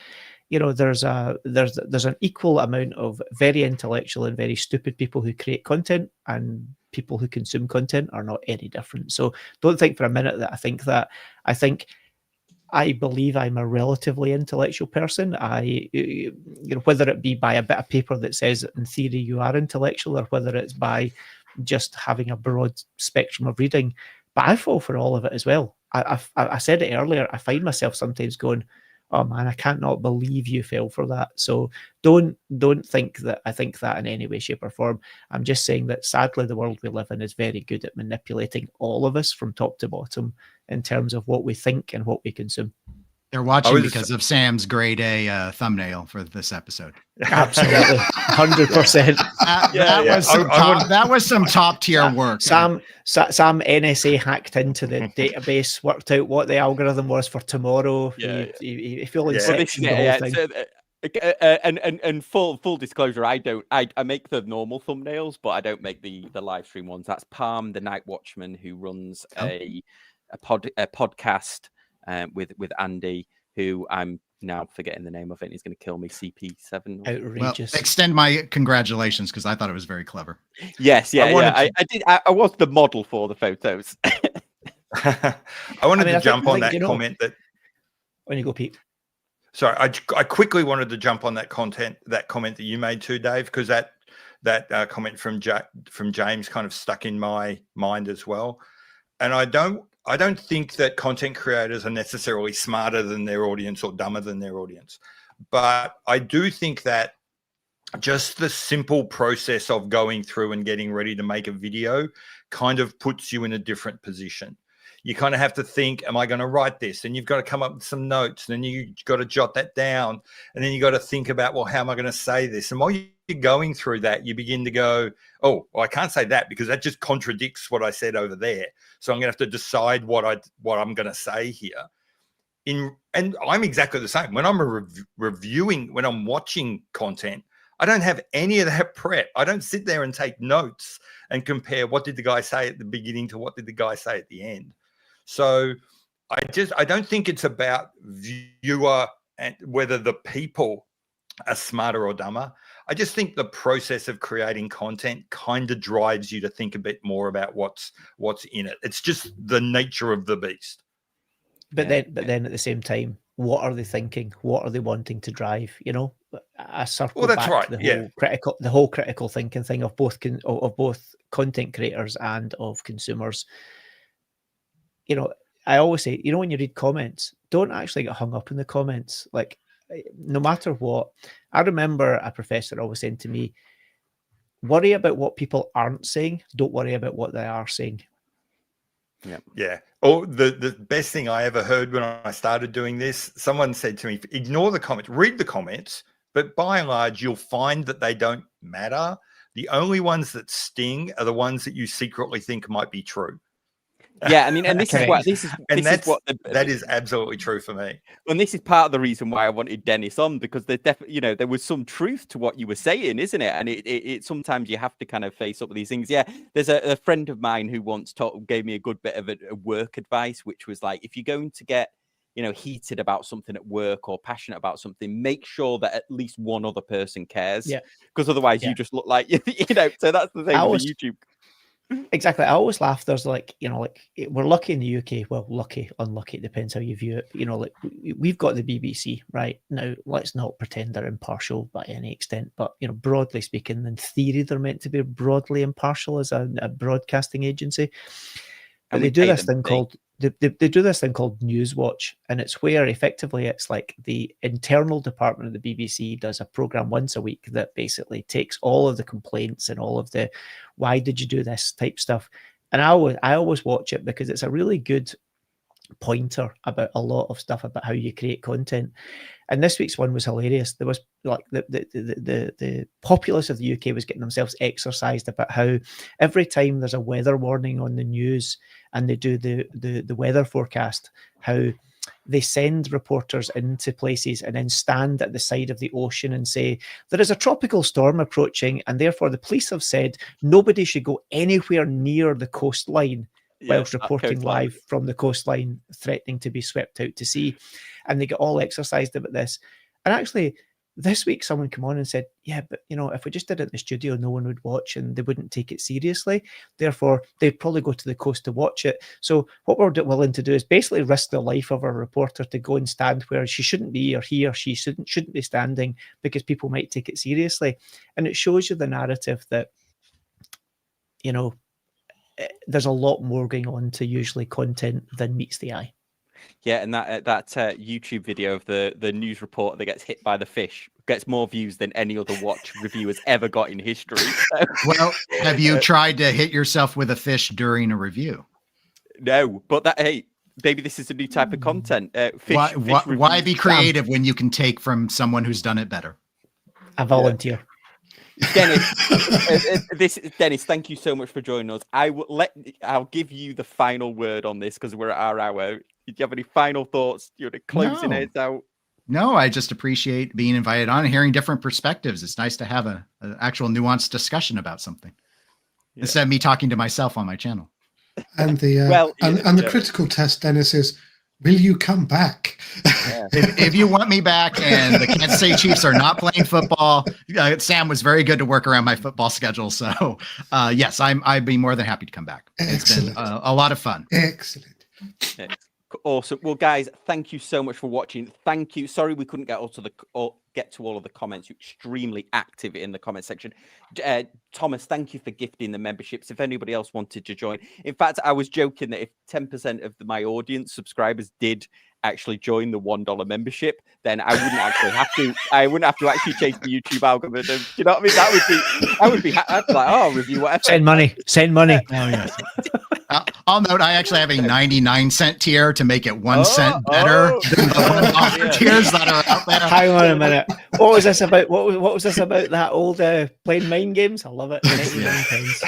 Speaker 4: There's an equal amount of very intellectual and very stupid people who create content, and people who consume content are not any different. So don't think for a minute that I think that. I believe I'm a relatively intellectual person. Whether it be by a bit of paper that says in theory you are intellectual, or whether it's by just having a broad spectrum of reading, but I fall for all of it as well. I said it earlier. I find myself sometimes going, "Oh man, I can't not believe you fell for that." So don't think that I think that in any way, shape, or form. I'm just saying that sadly the world we live in is very good at manipulating all of us from top to bottom in terms of what we think and what we consume.
Speaker 2: They're watching because of Sam's grade A thumbnail for this episode.
Speaker 4: Absolutely, 100%.
Speaker 2: That was some top tier work.
Speaker 4: Sam NSA hacked into the database, worked out what the algorithm was for tomorrow. He fully sectioned the whole thing.
Speaker 1: And full disclosure, I make the normal thumbnails, but I don't make the live stream ones. That's Palm, the Night Watchman, who runs a podcast with Andy, who I'm now forgetting the name of it. He's going to kill me. CP7.
Speaker 4: Outrageous.
Speaker 2: Well, extend my congratulations, because I thought it was very clever.
Speaker 1: Yes, I did. I was the model for the photos.
Speaker 5: I wanted to jump on that comment that.
Speaker 4: When you go, Pete.
Speaker 5: Sorry, I quickly wanted to jump on that comment that you made too, Dave, because that comment from James kind of stuck in my mind as well. And I don't think that content creators are necessarily smarter than their audience or dumber than their audience. But I do think that just the simple process of going through and getting ready to make a video kind of puts you in a different position. You kind of have to think, am I going to write this? And you've got to come up with some notes, and then you've got to jot that down. And then you've got to think about, well, how am I going to say this? And while you're going through that, you begin to go, oh, well, I can't say that because that just contradicts what I said over there. So I'm going to have to decide what I'm going to say here. And I'm exactly the same. When I'm reviewing, when I'm watching content, I don't have any of that prep. I don't sit there and take notes and compare what did the guy say at the beginning to what did the guy say at the end. So I don't think it's about viewer and whether the people are smarter or dumber. I just think the process of creating content kind of drives you to think a bit more about what's in it. It's just the nature of the beast.
Speaker 4: But then at the same time, what are they thinking? What are they wanting to drive? I circle back to the whole critical thinking thing of both content creators and of consumers. I always say, when you read comments, don't actually get hung up in the comments. Like, no matter what, I remember a professor always saying to me, worry about what people aren't saying. Don't worry about what they are saying.
Speaker 5: Yeah. Oh, the best thing I ever heard when I started doing this, someone said to me, ignore the comments, read the comments, but by and large, you'll find that they don't matter. The only ones that sting are the ones that you secretly think might be true.
Speaker 1: Yeah, I mean, and that
Speaker 5: is absolutely true for me.
Speaker 1: And this is part of the reason why I wanted Dennis on, because there definitely, there was some truth to what you were saying, isn't it? And it sometimes you have to kind of face up with these things. Yeah, there's a friend of mine who once gave me a good bit of a work advice, which was like, if you're going to get heated about something at work or passionate about something, make sure that at least one other person cares. Yeah, because otherwise you just look like so that's the thing with YouTube.
Speaker 4: Exactly. I always laugh. There's like, we're lucky in the UK. Well, lucky, unlucky, it depends how you view it. But, like we've got the BBC right now. Let's not pretend they're impartial by any extent. But, broadly speaking, in theory, they're meant to be broadly impartial as a broadcasting agency. But they do this thing called they do this thing called Newswatch, and it's where effectively it's like the internal department of the BBC does a program once a week that basically takes all of the complaints and all of the why did you do this type stuff. And I always watch it because it's a really good pointer about a lot of stuff about how you create content. And this week's one was hilarious. There was like the populace of the UK was getting themselves exercised about how every time there's a weather warning on the news and they do the weather forecast, how they send reporters into places and then stand at the side of the ocean and say, there is a tropical storm approaching, and therefore the police have said nobody should go anywhere near the coastline whilst reporting live from the coastline, threatening to be swept out to sea. And they get all exercised about this. And actually, this week, someone came on and said, yeah, but, if we just did it in the studio, no one would watch and they wouldn't take it seriously. Therefore, they'd probably go to the coast to watch it. So what we're willing to do is basically risk the life of a reporter to go and stand where she shouldn't be, or he or she shouldn't be standing, because people might take it seriously. And it shows you the narrative that, there's a lot more going on to usually content than meets the eye.
Speaker 1: Yeah, and that YouTube video of the news reporter that gets hit by the fish gets more views than any other watch review has ever got in history. So.
Speaker 2: Well, have you tried to hit yourself with a fish during a review?
Speaker 1: No, but maybe this is a new type of content.
Speaker 2: Why be creative when you can take from someone who's done it better?
Speaker 4: I volunteer.
Speaker 1: Dennis, thank you so much for joining us. I'll give you the final word on this because we're at our hour. Do you have any final thoughts? You're closing it out.
Speaker 2: No, I just appreciate being invited on and hearing different perspectives. It's nice to have an actual nuanced discussion about something instead of me talking to myself on my channel.
Speaker 3: And the critical test, Dennis, is, will you come back?
Speaker 1: Yeah.
Speaker 2: If you want me back and the Kansas City Chiefs are not playing football, Sam was very good to work around my football schedule. So, yes, I'd be more than happy to come back.
Speaker 3: Excellent.
Speaker 2: It's been a lot of fun.
Speaker 3: Excellent.
Speaker 1: Awesome. Well, guys, thank you so much for watching. Thank you. Sorry we couldn't get to all of the comments. You're extremely active in the comment section. Thomas, thank you for gifting the memberships. If anybody else wanted to join, in fact, I was joking that if 10% of my audience subscribers did actually join the $1 membership, then I wouldn't actually have to. I wouldn't have to actually change the YouTube algorithm. You know what I mean? I'd be like, oh, review whatever.
Speaker 4: Send money. Oh
Speaker 2: yes. I'll note I actually have a 99-cent tier to make it 1 cent better than the $1 tiers that are out there.
Speaker 4: Hang on a minute. What was this about? What was this about? That old playing mind games? I love it. 99 pence.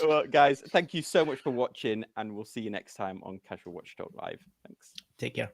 Speaker 1: Well, guys, thank you so much for watching, and we'll see you next time on Casual Watch Talk Live. Thanks.
Speaker 4: Take care.